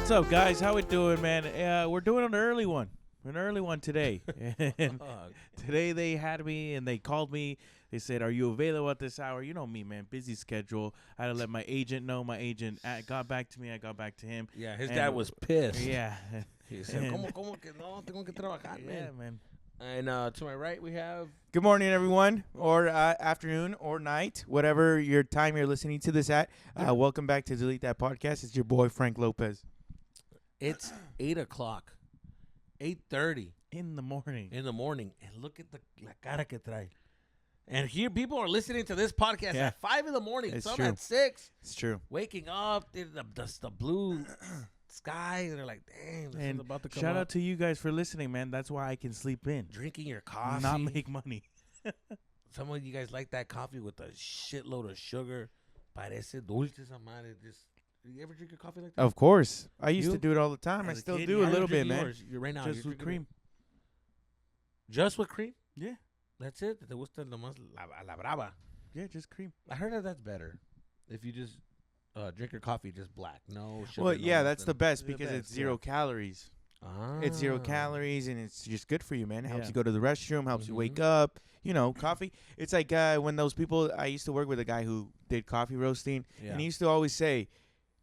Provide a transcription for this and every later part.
What's up, guys? How we doing, man? We're doing an early one. An early one today. And today they had me and they called me. They said, "Are you available at this hour?" You know me, man. Busy schedule. I had to let my agent know. My agent got back to me. I got back to him. Yeah, his dad was pissed. Yeah. He said, ¿Cómo que no? Tengo que trabajar, Yeah, man. And to my right, we have... Good morning, everyone, or afternoon, or night, whatever your time you're listening to this at. Welcome back to Delete That Podcast. It's your boy, Frank Lopez. It's 8 o'clock, 8:30 In the morning. And look at la cara que trae. And here, people are listening to this podcast at 5 in the morning. It's some true. at 6. It's true. Waking up, the blue sky, and they're like, dang, this is about to come shout up. out to you guys for listening, man. That's why I can sleep in. Drinking your coffee. Not make money. Some of you guys like that coffee with a shitload of sugar. Parece dulce esa madre. You ever drink your coffee like that? Of course. I used You? to do it all the time. I As a still kid, do how a you little bit, drinking man. yours? Right now, Just you're with drinking cream. Just with cream? Yeah. That's it? ¿Te gusta nomás la brava? Yeah, just cream. I heard that's better. If you just drink your coffee just black. No sugar. Well, no yeah, that's nothing. the best The because it's best, 0 calories. Ah. It's 0 calories, and it's just good for you, man. It helps Yeah. you go to the restroom, helps you Mhm. wake up. You know, coffee. It's like when those people, I used to work with a guy who did coffee roasting, Yeah. and he used to always say,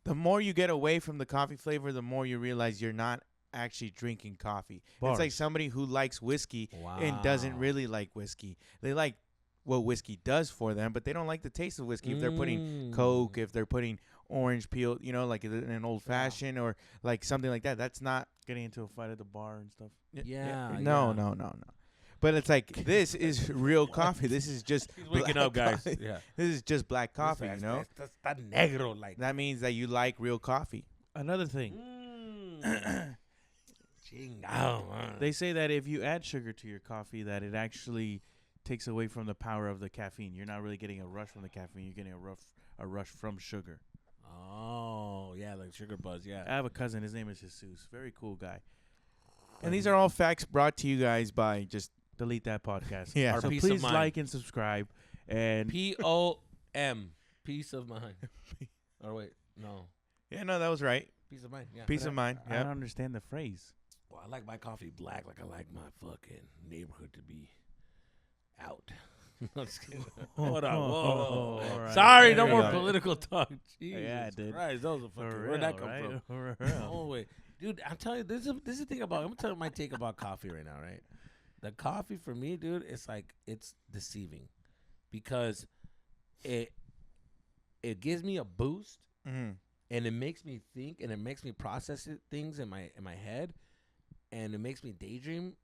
the more you get away from the coffee flavor, the more you realize you're not actually drinking coffee. Bars. It's like somebody who likes whiskey and doesn't really like whiskey. They like what whiskey does for them, but they don't like the taste of whiskey. If they're putting Coke, if they're putting orange peel, you know, like in an old fashioned or like something like that, that's not. Getting into a fight at the bar and stuff. Yeah. No. But it's like, this is real coffee. This is just He's waking black up, guys. coffee. Yeah. This is just black coffee, you know? That's negro, like. That means that you like real coffee. Another thing. Chingao, man. They say that if you add sugar to your coffee, that it actually takes away from the power of the caffeine. You're not really getting a rush from the caffeine. You're getting a rush from sugar. Oh, yeah, like sugar buzz, yeah. I have a cousin. His name is Jesus. Very cool guy. And these are all facts brought to you guys by just Delete That Podcast. Yeah. Our So peace of please mind. like and subscribe. And P-O-M. Peace of mind. Or wait, no. Yeah, no, that was right. Peace of mind, yeah. Peace of mind. I Yeah. don't understand the phrase. Well, I like my coffee black like I like my fucking neighborhood to be out. No, just kidding. Hold on. Whoa. All right. Sorry, There no we more go. political talk. Jesus Yeah, dude. Christ, that was a fucking... For Where'd that real, come right? from? For real. Oh, wait. Dude, I'm telling you, this is the thing about... I'm telling you my take about coffee right now, right? The coffee, for me, dude, it's like... It's deceiving. Because it gives me a boost, Mhm. and it makes me think, and it makes me process things in my head, and it makes me daydream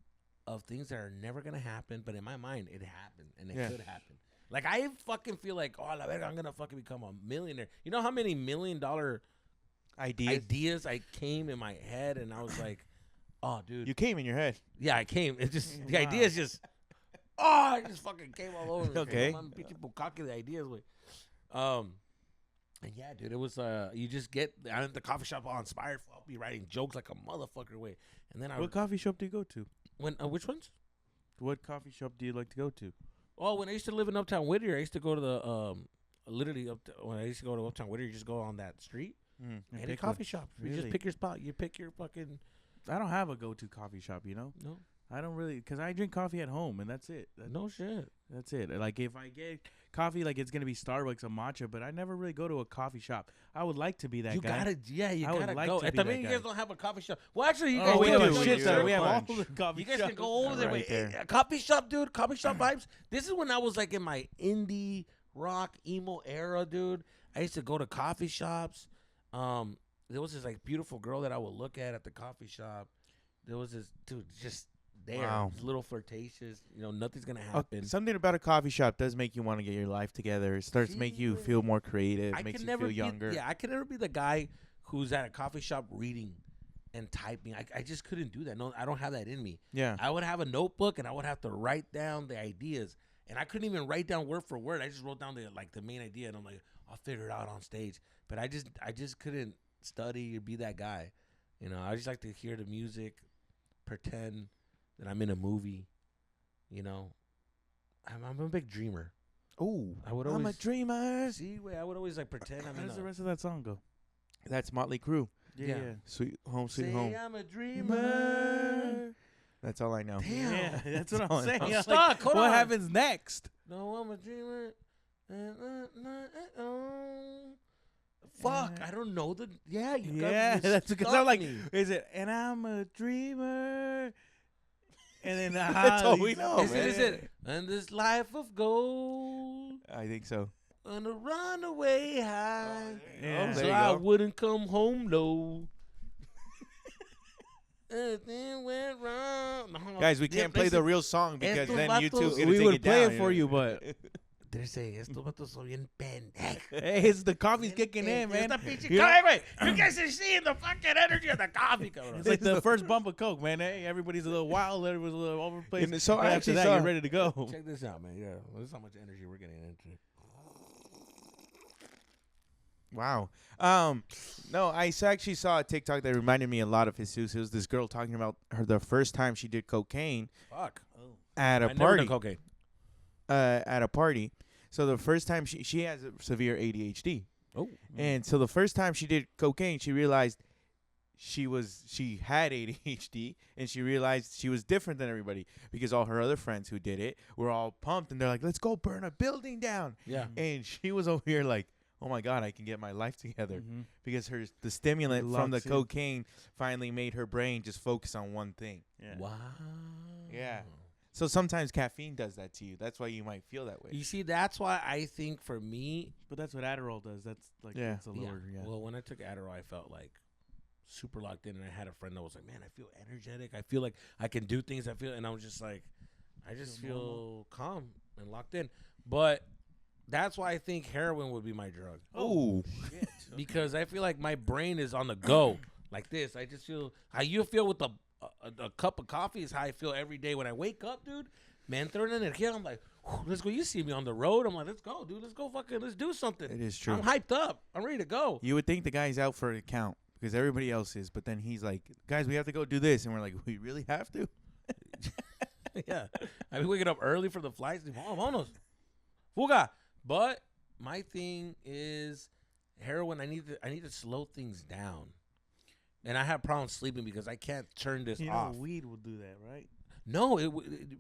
of things that are never gonna happen, but in my mind it happened, and it could happen. Like, I fucking feel like, oh, la verga, I'm gonna fucking become a millionaire. You know how many $1 million ideas I came in my head, and I was like, oh, dude. You came in your head. Yeah, I came. It's just the Wow. ideas just. Oh, I just fucking came all over me. Okay. I'm pinche bukkake the ideas with. And yeah, dude, it was you just get I'm at the coffee shop all inspired. I'll be writing jokes like a motherfucker way, and then I What coffee shop do you go to? which ones? What coffee shop do you like to go to? Oh, when I used to live in Uptown Whittier, I used to go to the literally when I used to go to Uptown Whittier, you just go on that street. Mm. And Any pick one. coffee shop, you just Really? pick your spot. You pick your fucking I don't have a go-to coffee shop, you know? no I don't really, because I drink coffee at home, and that's it. no shit. That's it. Like, if I get coffee, like, it's going to be Starbucks or matcha, but I never really go to a coffee shop. I would like to be that You guy. gotta, yeah, you I would gotta like go. to And be I mean, that you guy. guys don't have a coffee shop. Well, actually, you Oh, guys we do. do. You Shit, guys sir. do. We have all bunch. the coffee You guys shops. can go over there. Right Wait, there. coffee shop, dude. Coffee shop vibes. This is when I was like in my indie rock emo era, dude. I used to go to coffee shops. There was this like beautiful girl that I would look at the coffee shop. There was this dude just there, Wow. just little flirtatious. You know, nothing's gonna Oh, happen. something about a coffee shop does make you want to get your life together. It starts to make you feel more creative, makes you feel younger. I could never be the guy who's at a coffee shop reading and typing. I just couldn't do that. No, I don't have that in me. Yeah. I would have a notebook and I would have to write down the ideas. And I couldn't even write down word for word. I just wrote down the main idea, and I'm like, I'll figure it out on stage. But I just couldn't study or be that guy. You know, I just like to hear the music, pretend that I'm in a movie. You know, I'm a big dreamer. Oh, I would I'm a always dreamer. see. Wait, I would always like pretend I'm How in does the a. rest of that song go? That's Motley Crue. Yeah. Sweet home, sweet Say home. I'm a dreamer. That's all I know. Damn. Yeah, that's what I'm saying. I'm Like, stuck. Hold what on. happens next? No, I'm a dreamer. Fuck, I don't know the. Yeah, you got Yeah, me. that's because stuck I'm like, me. is it? And I'm a dreamer. And then That's all we know, Is man. it? And this life of gold I think so. on a runaway high. Yeah. So there you I go. wouldn't come home low. Everything went wrong. No, Guys, we can't play the real song because then YouTube's gonna we take would it play down, it for you, but They're saying, estos vatos son bien pendejos. hey, it's the coffee's kicking in, man. You guys are seeing the fucking energy of the coffee, cabrón. It's like the first bump of Coke, man. Hey, everybody's a little wild, everybody's a little over the place. And so I After actually that, saw- you're ready to go. Check this out, man. Yeah, well, this is how much energy we're getting into. Wow. No, actually saw a TikTok that reminded me a lot of Jesus. It was this girl talking about the first time she did cocaine Fuck. at a I never party. done cocaine. At a party. So the first time she has a severe ADHD. Oh. And so the first time she did cocaine, she realized she had ADHD, and she realized she was different than everybody because all her other friends who did it were all pumped and they're like, "Let's go burn a building down." Yeah. And she was over here like, "Oh my God, I can get my life together," Mhm. because the stimulant from the Locks in. cocaine finally made her brain just focus on one thing. Yeah. Wow. Yeah. So sometimes caffeine does that to you. That's why you might feel that way. You see, that's why I think for me, But that's what Adderall does. That's like, Yeah. it's a lower, yeah. Well, when I took Adderall, I felt like super locked in, and I had a friend that was like, "Man, I feel energetic. I feel like I can do things. And I was just like, I just feel calm and locked in. But that's why I think heroin would be my drug. Oh. Because I feel like my brain is on the go like this. I just feel how you feel with a cup of coffee is how I feel every day when I wake up, dude. Man, throwing energy. I'm like, let's go. You see me on the road. I'm like, let's go, dude. Let's go let's do something. It is true. I'm hyped up. I'm ready to go. You would think the guy's out for an account because everybody else is, but then he's like, "Guys, we have to go do this," and we're like, "We really have to?" Yeah. I've been waking up early for the flights. Vámonos. Fuga. But my thing is heroin. I need to slow things down. And I have problems sleeping because I can't turn this off. Weed will do that, right? No,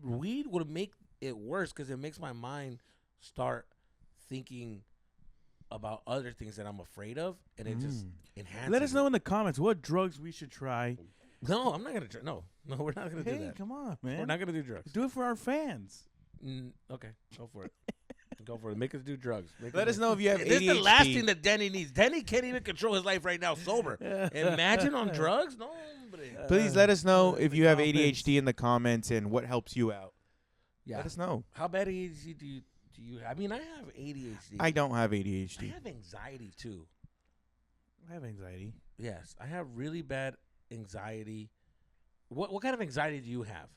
weed would make it worse because it makes my mind start thinking about other things that I'm afraid of, and it just enhances. Let us know it. in the comments what drugs we should try. No, I'm not gonna try. No, we're not gonna do Hey, that. come on, man. We're not gonna do drugs. Do it for our fans. Okay, go for it. Go for it. Make us do drugs. Let us know if you have This ADHD. is the last thing that Denny needs. Denny can't even control his life right now sober. Imagine on drugs? No, hombre. Please let us know if the you have comments. ADHD in the comments and what helps you out. Yeah. Let us know. How bad ADHD do you have? I mean, I have ADHD. I don't have I ADHD. have anxiety too. I have anxiety. Yes, I have really bad anxiety. What kind of anxiety do you have?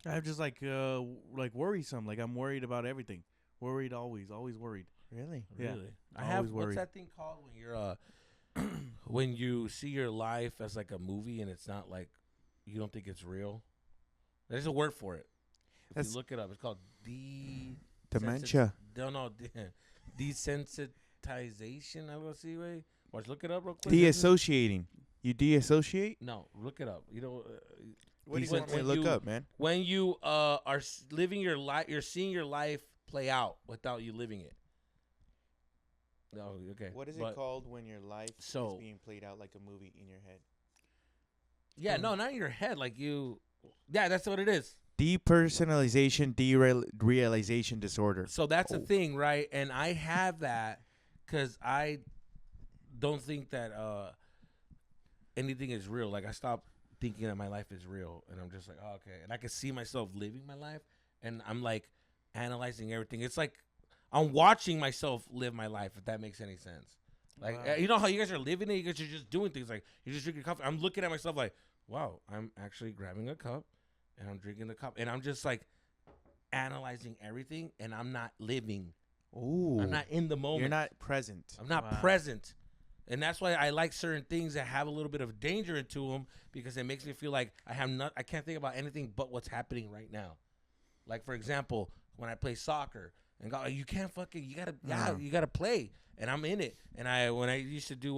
I have just like worrisome. Like I'm worried about everything. Worried always worried. Really? Yeah. Really? I Always have worried. what's that thing called when you're when you see your life as like a movie and it's not like you don't think it's real. There's a word for it. If That's- you look it up, it's called Dementia. desensitization. I will see. Wait, watch. Look it up real quick. Deassociating. You deassociate? No, look it up. You know. What do you when- want me to when look you- up, man? When you are living your life, you're seeing your life play out without you living it. No, okay. What is But- it called when your life So- is being played out like a movie in your head? Yeah, no, not in your head. Like you. Yeah, that's what it is. Depersonalization, derealization disorder. So that's the Oh. thing, right? And I have that because I don't think that anything is real. Like I stopped thinking that my life is real, and I'm just like, oh, okay. And I can see myself living my life, and I'm like analyzing everything. It's like I'm watching myself live my life. If that makes any sense. Like Wow. you know how you guys are living it. You guys are just doing things. Like you're just drinking coffee. I'm looking at myself like, wow, I'm actually grabbing a cup, and I'm drinking the cup, and I'm just like analyzing everything, and I'm not living. Ooh. I'm not in the moment. You're not present. I'm not Wow. present. And that's why I like certain things that have a little bit of danger into them because it makes me feel like I can't think about anything but what's happening right now. Like, for example, when I play soccer, And God, you can't fucking, you gotta play. And I'm in it. And when I used to do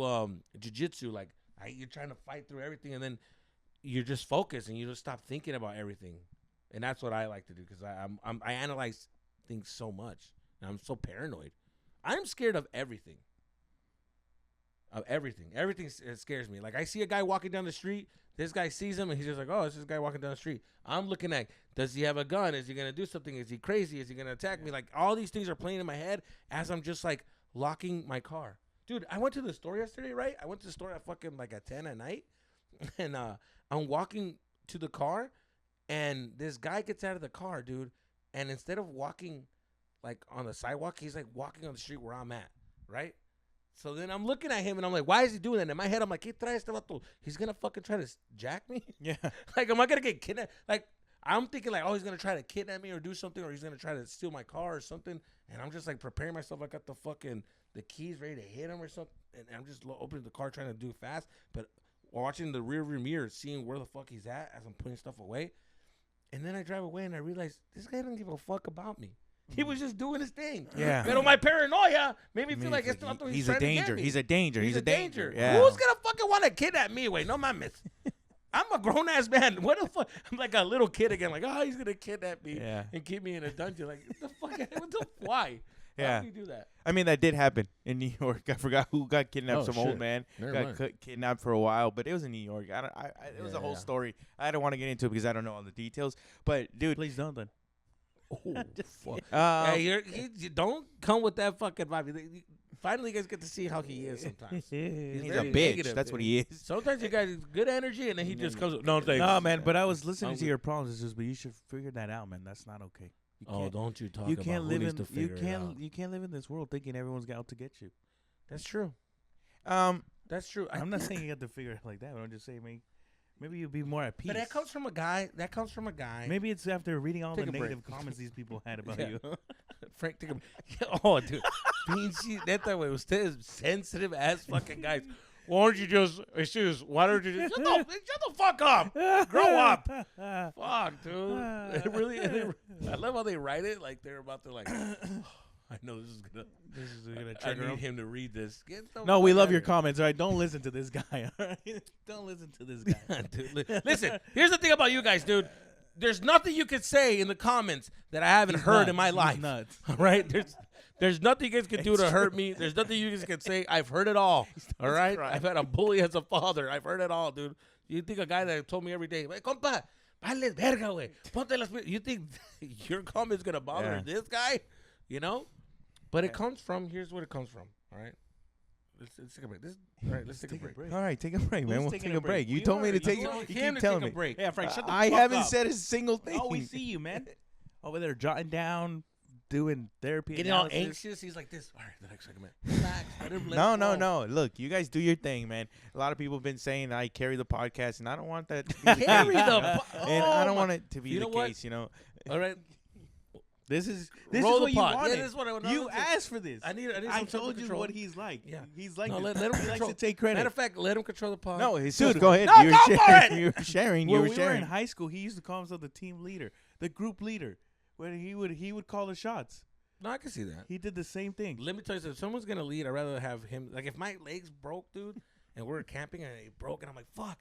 jiu-jitsu, like you're trying to fight through everything, and then you're just focused and you just stop thinking about everything. And that's what I like to do because I analyze things so much. And I'm so paranoid. I'm scared of everything. Everything scares me. Like I see a guy walking down the street. This guy sees him and he's just like, oh, it's this guy walking down the street. I'm looking at, does he have a gun? Is he going to do something? Is he crazy? Is he going to attack me? Like all these things are playing in my head as I'm just like locking my car. Dude, I went to the store yesterday, right? I went to the store at fucking like at 10 at night. And I'm walking to the car and this guy gets out of the car, dude. And instead of walking like on the sidewalk, he's like walking on the street where I'm at, right? So then I'm looking at him and I'm like, why is he doing that? And in my head, I'm like, he's going to fucking try to jack me? Yeah. Like, am I going to get kidnapped? Like, I'm thinking like, oh, he's going to try to kidnap me or do something, or he's going to try to steal my car or something. And I'm just like preparing myself. I got the keys ready to hit him or something. And I'm just opening the car trying to do it fast. But watching the rear view mirror, seeing where the fuck he's at as I'm putting stuff away. And then I drive away and I realize this guy doesn't give a fuck about me. He was just doing his thing. Yeah. But my paranoia made me feel like it's not he's a danger. He's a danger. He's a danger. Yeah. Who's gonna fucking want to kidnap me? Wait, no mames. I'm a grown ass man. What the fuck? I'm like a little kid again. Like, oh, he's gonna kidnap me and keep me in a dungeon. Like, what the fuck? Why? Yeah. How do you do that? I mean, that did happen in New York. I forgot who got kidnapped. Some old man got kidnapped for a while, but it was in New York. It was a whole story. I don't want to get into it because I don't know all the details. But dude, please don't then. Oh, fuck. Hey, you don't come with that fucking vibe. Finally, you guys get to see how he is sometimes. He's a bitch. Negative, That's what he is. Sometimes you guys good energy, and then he just comes with, no thanks. No, man, but I was listening to your problems. It's just, but you should figure that out, man. That's not okay. Don't you talk about who needs to figure it out. You can't live in this world thinking everyone's out to get you. That's true. That's true. I'm not saying you have to figure it like that, but I'm just saying, maybe you'll be more at peace. But that comes from a guy. Maybe it's after reading all the negative comments these people had about you. Frank, take a break. Oh, dude. That way was sensitive ass fucking guys. Why don't you just, why don't you just, shut the fuck up. Grow up. Fuck, dude. Really, I love how they write it. Like they're about to like, I know this is gonna trigger him to read this. No, we love your comments. All right, don't listen to this guy. All right, don't listen to this guy. Dude, listen, here's the thing about you guys, dude. There's nothing you could say in the comments that I haven't heard in my life. Nuts. All right, there's nothing you guys can do to hurt me. There's nothing you guys can say. I've heard it all. All right, I've had a bully as a father. I've heard it all, dude. You think a guy that told me every day, "Hey, compa, vale verga, güey. Ponte las." You think your comment's gonna bother this guy? You know. But it comes from, here's what it comes from, all right? Let's take a break. Let's take a break. All right, take a break, man. We'll take a break. You told me to take it. You keep telling me. Break. Yeah, Frank, shut the fuck I haven't up. said a single thing. Oh, we see you, man. Over there jotting down, doing therapy. Getting all anxious. He's like this. All right, the next segment. Relax. No. Look, you guys do your thing, man. A lot of people have been saying I carry the podcast, and I don't want that to be the carry case. and I don't want it to be the case, you know. All right. This is Roll what the you pot. wanted. Yeah, this is what I wanted. You asked for this. I need I some told you control. what he's like. Yeah. He's like no, this. let him He likes control. to take credit. Matter of fact, let him control the pod. No, dude, go ahead. No, you go for it. You were sharing. When You were we sharing. were in high school, he used to call himself the team leader, the group leader, where he would call the shots. No, I can see that. He did the same thing. Let me tell you something. If someone's going to lead, I'd rather have him. Like, if my legs broke, dude, and we're camping and it broke, and I'm like, fuck.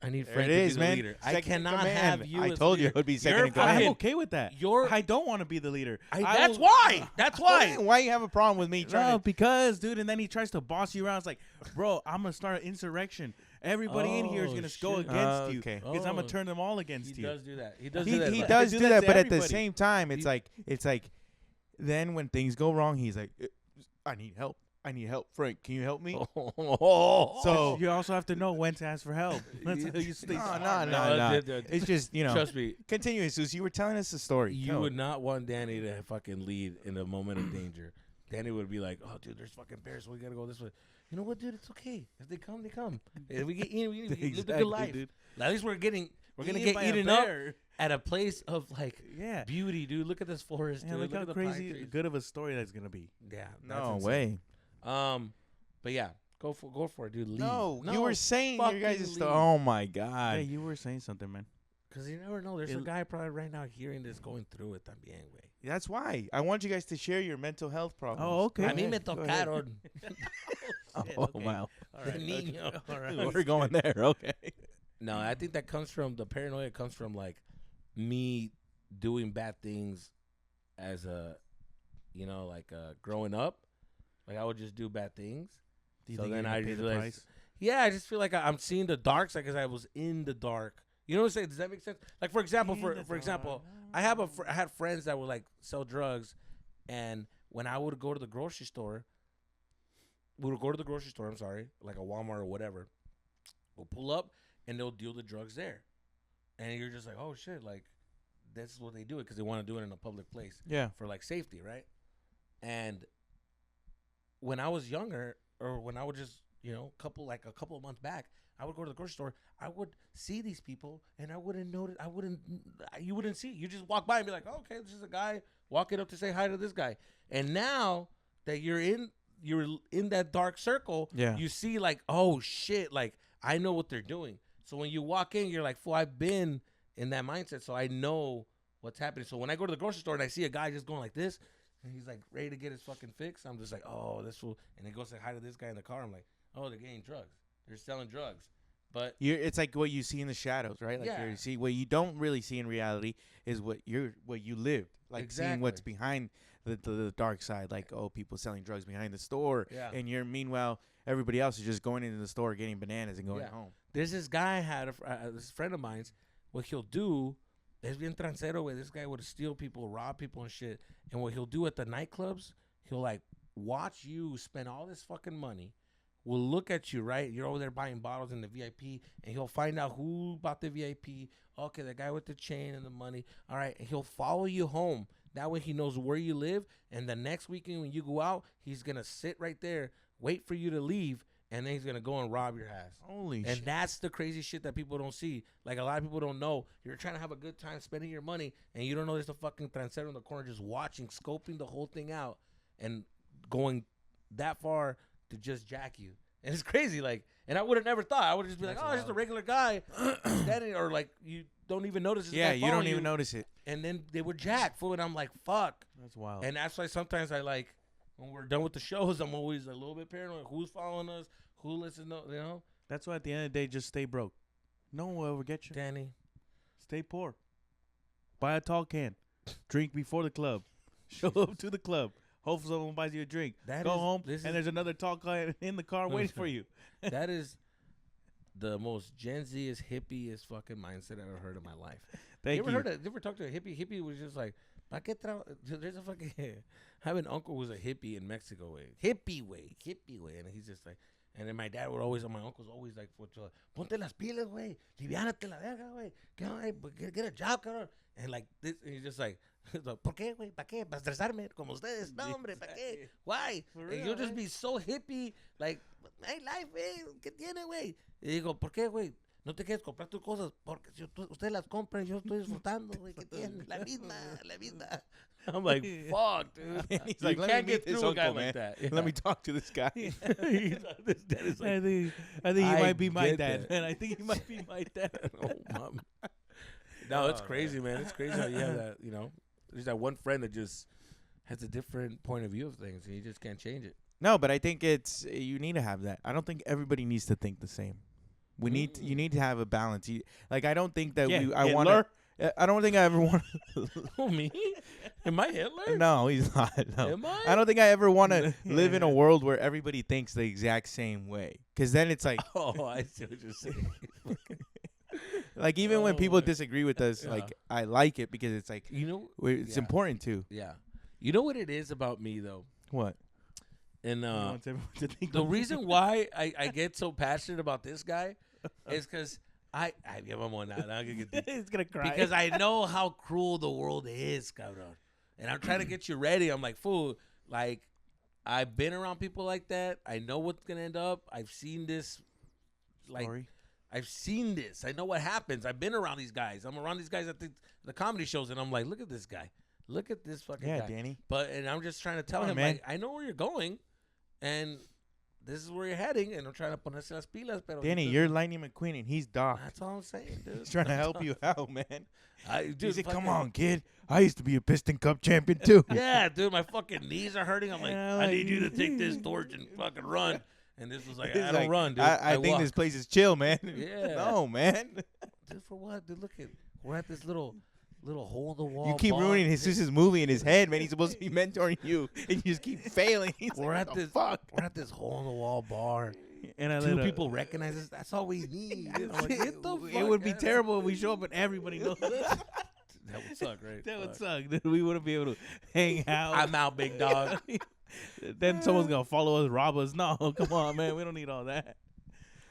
I need Frank to be the leader. I cannot have you. I told you it would be second in command. I'm okay with that. I don't want to be the leader. That's why. That's why. Why you have a problem with me trying to? Because, dude, and then he tries to boss you around. It's like, bro, I'm going to start an insurrection. Everybody in here is going to go against you because I'm going to turn them all against you. He does do that. He does do that, but at the same time, it's like, then when things go wrong, he's like, I need help. Frank, can you help me? So you also have to know when to ask for help. That's how you stay. No. It's just, Trust me. Continue, Susie. You were telling us a story. You would not want Danny to fucking lead in a moment of danger. Danny would be like, "Oh, dude, there's fucking bears. So we gotta go this way." You know what, dude? It's okay. If they come, they come. If we get eaten, we live a good life. Dude. At least we're gonna get eaten up at a place of like beauty, dude. Look at this forest. Dude. Look how at the crazy good of a story that's gonna be. Yeah. No way. But yeah, go for it, dude. Lead. No, you were saying your guys' story. Oh my god. Yeah, you were saying something, man. Because you never know. There's a guy probably right now hearing this, going through it también, güey. That's why I want you guys to share your mental health problems. Oh, okay. A mí me Go ahead. tocaron. Oh, wow. All De right. niño. All right. We're going there. Okay. No, I think that comes from the paranoia. Comes from like me doing bad things as a, growing up. Like I would just do bad things. Do you So think then you're gonna I pay the realized- price? Yeah, I just feel like I'm seeing the dark side because I was in the dark. You know what I'm saying? Does that make sense? Like for example, for example, I had friends that would like sell drugs, and when I would go to the grocery store, I'm sorry, like a Walmart or whatever. We'll pull up and they'll deal the drugs there, and you're just like, oh shit, like this is what they do it because they want to do it in a public place Yeah. for like safety, right? And when I was younger, or when I would just a couple of months back, I would go to the grocery store. I would see these people, and I wouldn't notice. You wouldn't see. You just walk by and be like, oh, okay, this is a guy walking up to say hi to this guy. And now that you're in that dark circle, Yeah. you see like, oh shit, like I know what they're doing. So when you walk in, you're like, fool, I've been in that mindset, so I know what's happening. So when I go to the grocery store and I see a guy just going like this, and he's like ready to get his fucking fix, I'm just like, oh, this fool. And he goes to hi to this guy in the car. I'm like, oh, they're getting drugs. They're selling drugs. But It's like what you see in the shadows, right? Like Yeah. you see what you don't really see in reality is what you lived. Like seeing what's Exactly. behind the dark side. Like, oh, people selling drugs behind the store. Yeah. And meanwhile, everybody else is just going into the store, getting bananas and going Yeah. home. there's this guy this friend of mine's. What he'll do, es bien transero, güey. This guy would steal people, rob people and shit. And what he'll do at the nightclubs, he'll like watch you spend all this fucking money. Will look at you, right? You're over there buying bottles in the VIP, and he'll find out who bought the VIP. Okay, the guy with the chain and the money. All right, and he'll follow you home. That way he knows where you live. And the next weekend when you go out, he's going to sit right there, wait for you to leave, and then he's going to go and rob your ass. Holy And shit. that's the crazy shit that people don't see. Like, a lot of people don't know. You're trying to have a good time spending your money, and you don't know there's a fucking transero in the corner just watching, scoping the whole thing out, and going that far to just jack you. And it's crazy. Like, and I would have never thought. I would just be like, oh, it's just a regular guy standing, or like you don't even notice this Yeah, guy you don't following even notice it. And then they would jack, fool, and I'm like, fuck. That's wild. And that's why sometimes I like, when we're done with the shows, I'm always a little bit paranoid. Who's following us? Who listens to, you know? That's why at the end of the day, just stay broke. No one will ever get you. Danny. Stay poor. Buy a tall can. Drink before the club. Show up to the club. Hopefully someone buys you a drink. That Go is- home, this and is- there's another tall can in the car waiting for you. That is the most Gen Z-est, hippiest fucking mindset I've ever heard in my life. Thank you you. ever you ever talked to a hippie? Hippie was just like, "Pa qué there's a fucking, I have an uncle who's a hippie in Mexico, way. Hippie way. And he's just like, and then my dad would always, my uncle's always like, ponte las pilas, güey, liviánate la verga, güey, get a job, cabrón. And like this, and he's just like, ¿por qué, güey? ¿Para qué? ¿Para estresarme como ustedes? No, hombre, ¿para qué? Why? For And real, you'll just eh? be so hippie, like, hey, life, güey, ¿qué tiene, güey? Y digo, ¿por qué, güey? No te quieres comprar tus cosas porque si ustedes las compran, yo estoy disfrutando, güey, ¿qué tiene? La misma. I'm like, fuck, dude. And he's You like, let can't me meet get this through a guy uncle, man. like that. Yeah. Let me talk to this guy. This dad is I like, think he I might be my get dad, that. man. I think he might be my dad. oh, mom. No, it's crazy, man. It's crazy how you have that, you know. There's that one friend that just has a different point of view of things, and you just can't change it. No, but I think you need to have that. I don't think everybody needs to think the same. You need to have a balance. Like, I don't think that I want to. I don't think I ever want. Oh, me? Am I Hitler? No, he's not. No. Am I? I don't think I ever want to live in a world where everybody thinks the exact same way. Because then it's like, Oh, I see what you're saying. like even when Oh, people man. disagree with us, Yeah. like I like it because it's like You know? it's Yeah. important to. Yeah. You know what it is about me, though? What? And He wants everyone to think the like- reason why I get so passionate about this guy is because I give him one now. Now I can get deep. He's gonna cry Because I know how cruel the world is, cabrón. And I'm trying to get you ready. I'm like, fool, like, I've been around people like that. I know what's going to end up. I've seen this. Like, Story. I've seen this. I know what happens. I've been around these guys. I'm around these guys at the comedy shows, and I'm like, look at this guy. Look at this fucking Yeah, guy. Danny. And I'm just trying to tell Come on, him, man. like, I know where you're going, and this is where you're heading, and I'm trying to ponerse las pilas. Pero Danny, you're Lightning McQueen, and he's Doc. That's all I'm saying, dude. He's trying to help you out, man. Dude, He said, come on, kid. I used to be a Piston Cup champion, too. Yeah, dude, my fucking knees are hurting. I'm like, I need you to take this torch and fucking run. And this was like, I don't run, dude. I think this place is chill, man. Yeah. No, man. Dude, for what? Dude, look at, we're at this little hole in the wall. You keep ruining Jesus' movie in his head, man. He's supposed to be mentoring you, and you just keep failing. We're at this hole in the wall bar. And two people recognize us. That's all we need. I'm like, get the fuck it would be terrible if we show up and everybody knows. That would suck, right? That would suck. We wouldn't be able to hang out. I'm out, big dog. Then someone's gonna follow us, rob us. No, come on, man. We don't need all that.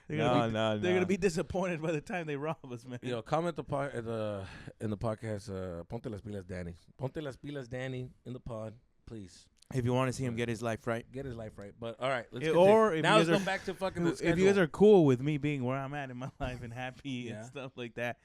They're gonna be disappointed by the time they rob us, man. Yo, comment in the podcast. Ponte las pilas, Danny. Ponte las pilas, Danny, in the pod, please. If you want to see him get his life right. Get his life right. But all right, let's now let's go back to fucking the schedule. If you guys are cool with me being where I'm at in my life and happy and stuff like that,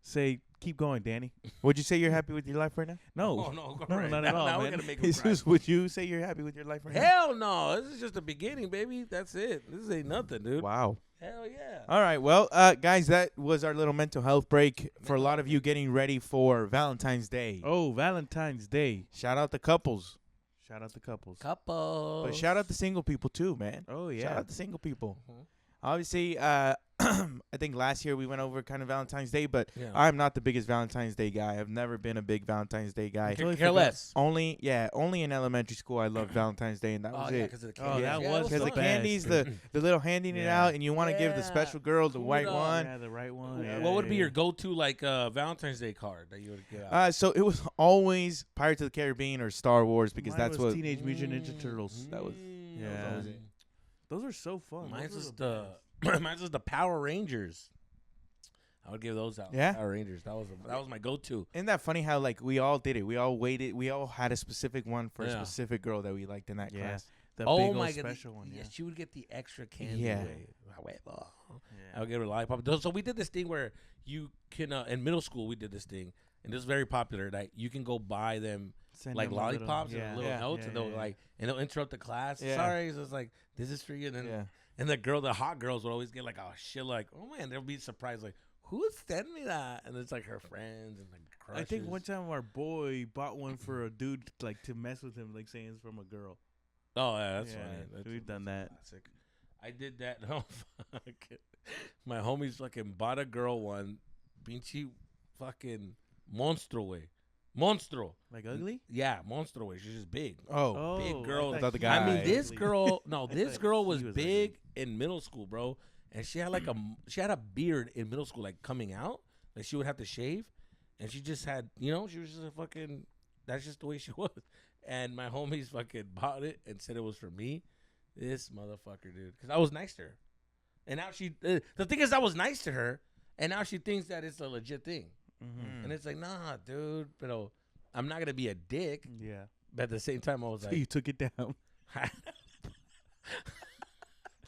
say keep going, Danny. Would you say you're happy with your life right now? No. Oh, no, Not at all, now man. we're gonna make him cry. Would you say you're happy with your life right now? Hell no. This is just the beginning, baby. That's it. This ain't nothing, dude. Wow. Hell yeah. All right. Well, guys, that was our little mental health break for a lot of you getting ready for Valentine's Day. Oh, Valentine's Day. Shout out the couples. Shout out the couples. But shout out the single people, too, man. Oh, yeah. Shout out the single people. Obviously, I think last year we went over kind of Valentine's Day, but I'm not the biggest Valentine's Day guy. I've never been a big Valentine's Day guy. Care less. Only in elementary school I loved Valentine's Day, and that was it. Because of the candies. Because the candies, the little handing it out, and you want to give the special girl the white one. Yeah, the right one. What would be your go-to Valentine's Day card that you would give out? So it was always Pirates of the Caribbean or Star Wars because that's what Teenage Mutant Ninja Turtles. That was those are so fun. Mine's just the Power Rangers. I would give those out. Yeah, Power Rangers. That was my go-to. Isn't that funny how like we all did it? We all waited. We all had a specific one for a specific girl that we liked in that class. The big old special one. Yeah, she would get the extra candy. Yeah. I would give her a lollipop. So we did this thing where you can in middle school we did this thing, and this is very popular. That you can go buy them like lollipops and little notes, and they'll interrupt the class. Yeah. Sorry, so it's like this is for you, and then and the hot girls would always get like shit, like oh man, they'll be surprised like who sent me that, and it's like her friends and like crushes. I think one time our boy bought one for a dude like to mess with him, like saying it's from a girl. Oh yeah, that's funny. We've done that. Classic. I did that. Oh fuck. My homies fucking bought a girl one, pinche fucking monstro way. Monstro. Like ugly? Yeah, monstro way. She's just big. Oh, big girl. the guy. I mean, this girl. No, this girl was big in middle school, bro. And she had a beard in middle school, like coming out. Like she would have to shave, and she just had, she was just a fucking. That's just the way she was. And my homies fucking bought it and said it was for me. This motherfucker, dude. Because I was nice to her. And now the thing is, I was nice to her, and now she thinks that it's a legit thing. Mm-hmm. And it's like, nah, dude. But I'm not going to be a dick. Yeah. But at the same time, I was like. You took it down.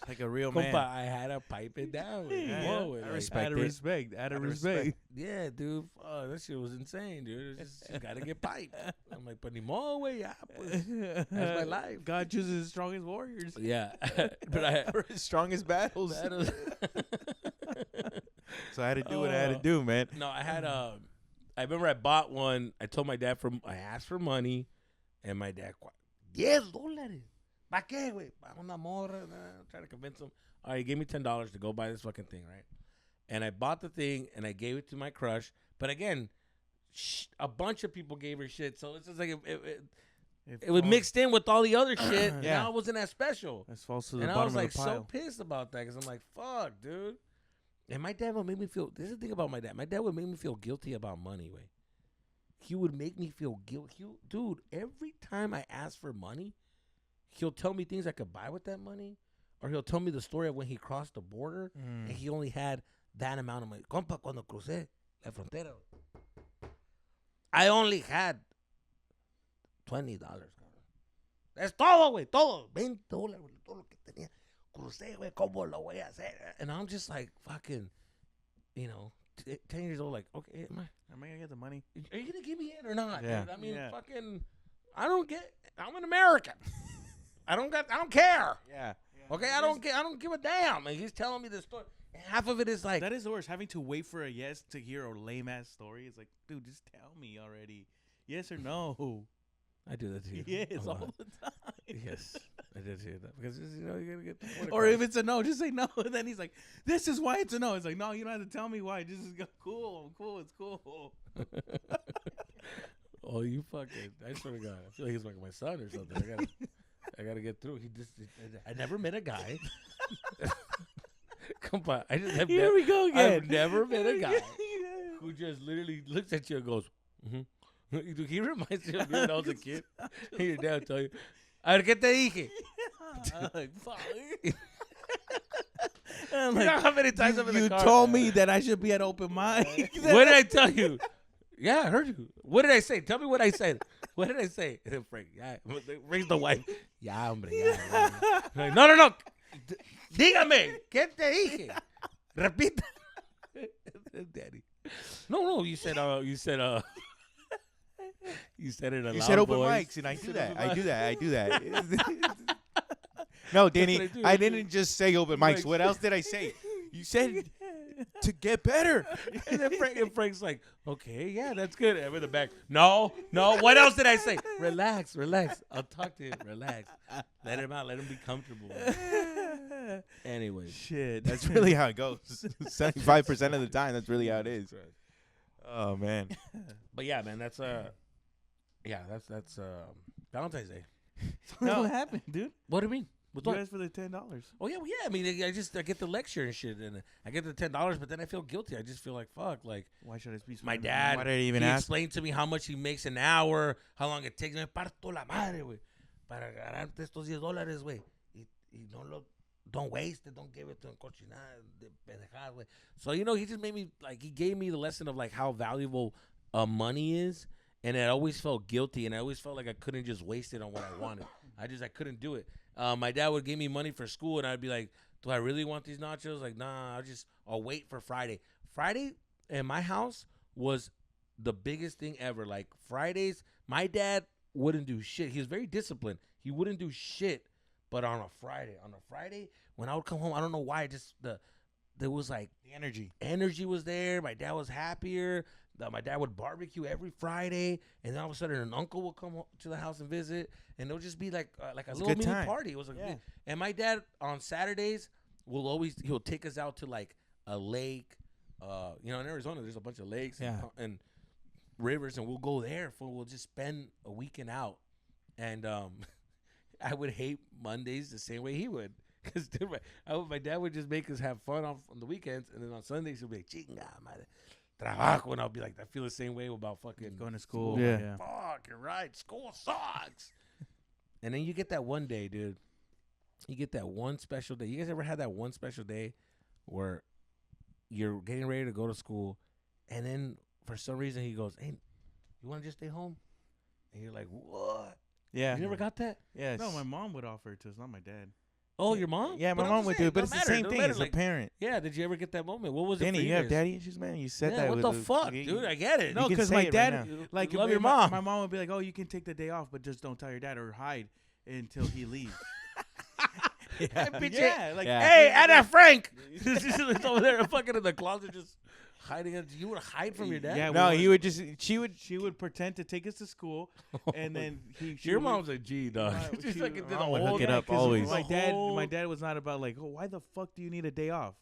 Like a real man. I had to pipe it down. I respect it. Out of respect. Yeah, dude. That shit was insane, dude. It's just got to get piped. I'm like, but ni modo, güey. That's my life. God chooses his strongest warriors. Yeah. But for his strongest battles. So I had to do what I had to do, man. No, I had I remember I bought one. I told my dad I asked for money, and my dad, $10. ¿Para qué, güey? Para una morra. Trying to convince him. All right, he gave me $10 to go buy this fucking thing, right? And I bought the thing, and I gave it to my crush. But again, a bunch of people gave her shit, so it's just like it was mixed in with all the other shit. And now it wasn't that special. That's false to the and bottom I was like of the pile. so pissed about that because I'm like, fuck, dude. And my dad would make me feel. This is the thing about my dad. My dad would make me feel guilty about money, way. He would make me feel guilty. Dude, every time I ask for money, he'll tell me things I could buy with that money, or he'll tell me the story of when he crossed the border and he only had that amount of money. Compa, cuando crucé la frontera, I only had $20. That's todo, güey, todo. $20, güey, todo lo que tenía. Crucé, güey, ¿cómo lo voy a hacer? And I'm just like, fucking, 10 years old, like, okay, am I going to get the money? Are you going to give me it or not? Yeah. Dude? I mean, fucking, I'm an American. I don't care. Yeah. Okay, I don't give a damn. And he's telling me this story. And half of it is like that is the worst. Having to wait for a yes to hear a lame ass story. It's like, dude, just tell me already. Yes or no. I do that to you. Yes, all the time. Yes, I did hear that because you know you gotta get. The or if it's a no, just say no. And then he's like, "This is why it's a no." It's like, no, you don't have to tell me why. Just go, cool, it's cool. Oh, you fucking! I swear to God, I feel like he's like my son or something. I gotta get through. I never met a guy. Come on, Here we go again. I've never met a guy who just literally looks at you and goes, "Mm-hmm." He reminds me of me when I was a kid. Your dad would tell you, "A ver, ¿qué te dije?" Like, fuck. You know how many times I'm in the car? You told me that I should be at open mic. What did I tell you? Yeah, I heard you. What did I say? Tell me what I said. What did I say? And then Frank, brings the wife. Yeah, hombre. Yeah. Like, no. Dígame, ¿qué te dije? Repita. Daddy. No, you said you said it a lot. You said open voice. mics, and I do that. No, Danny, I didn't just say open mics. What else did I say? You said to get better. And then Frank's like, okay, yeah, that's good. I'm in the back. No. What else did I say? Relax. I'll talk to him. Relax. Let him out. Let him be comfortable. Anyway. Shit. That's really how it goes. 75% of the time, that's really how it is. Right. Oh, man. But yeah, man, that's Valentine's Day. No, what happened, dude? What do you mean? You asked for the $10. Oh yeah, I mean, I get the lecture and shit, and I get the $10, but then I feel guilty. I just feel like fuck. Like, why should I be? My dad. Why did I even he ask? explained to me how much he makes an hour, how long it takes. Me parto la madre, güey, para ganarte estos $10, güey. Y no lo, don't waste it. Don't give it to him cochinada de pendejadas, güey. So he just made me like he gave me the lesson of like how valuable money is, and I always felt guilty, and I always felt like I couldn't just waste it on what I wanted. I couldn't do it. My dad would give me money for school, and I'd be like, do I really want these nachos? Like, nah, I'll wait for Friday. Friday in my house was the biggest thing ever. Like, Fridays, my dad wouldn't do shit. He was very disciplined. He wouldn't do shit, but on a Friday, when I would come home, I don't know why, there was like The energy. Energy was there. My dad was happier. My dad would barbecue every Friday, and then all of a sudden an uncle would come to the house and visit, and it'll just be like a little mini time. party. It was and my dad on Saturdays he'll take us out to like a lake. In Arizona there's a bunch of lakes and rivers, and we'll go there we'll just spend a weekend out. And I would hate Mondays the same way he would. Because my dad would just make us have fun on the weekends, and then on Sundays he'll be like, chinga, madre, trabajo. And I'll be like, I feel the same way about fucking going to school. Yeah. Fuck, you're right. School sucks. And then you get that one day, dude. You get that one special day. You guys ever had that one special day where you're getting ready to go to school, and then for some reason he goes, hey, you want to just stay home? And you're like, what? Yeah. You never got that? Yes. No, my mom would offer it to us, not my dad. Oh, your mom? Yeah, my But I'm mom just would saying, do it, but it's don't the same matter, thing don't as a matter. parent. Yeah, did you ever get that moment? What was it Danny, for you have guys? daddy issues, man. You said Yeah, that. what with the fuck, dude? I get it. No, can because say my it right dad, now. like, Love your mom. My mom would be like, "Oh, you can take the day off, but just don't tell your dad or hide until he leaves." Hey, Anna Frank. It's over there fucking in the closet just hiding it. You would hide from your dad? Yeah, No, we he would just. She would pretend to take us to school, and then Your mom's a G, dog. She- She's fucking did the Mom would whole hook it thing. up always. My dad was not about like, oh, why the fuck do you need a day off?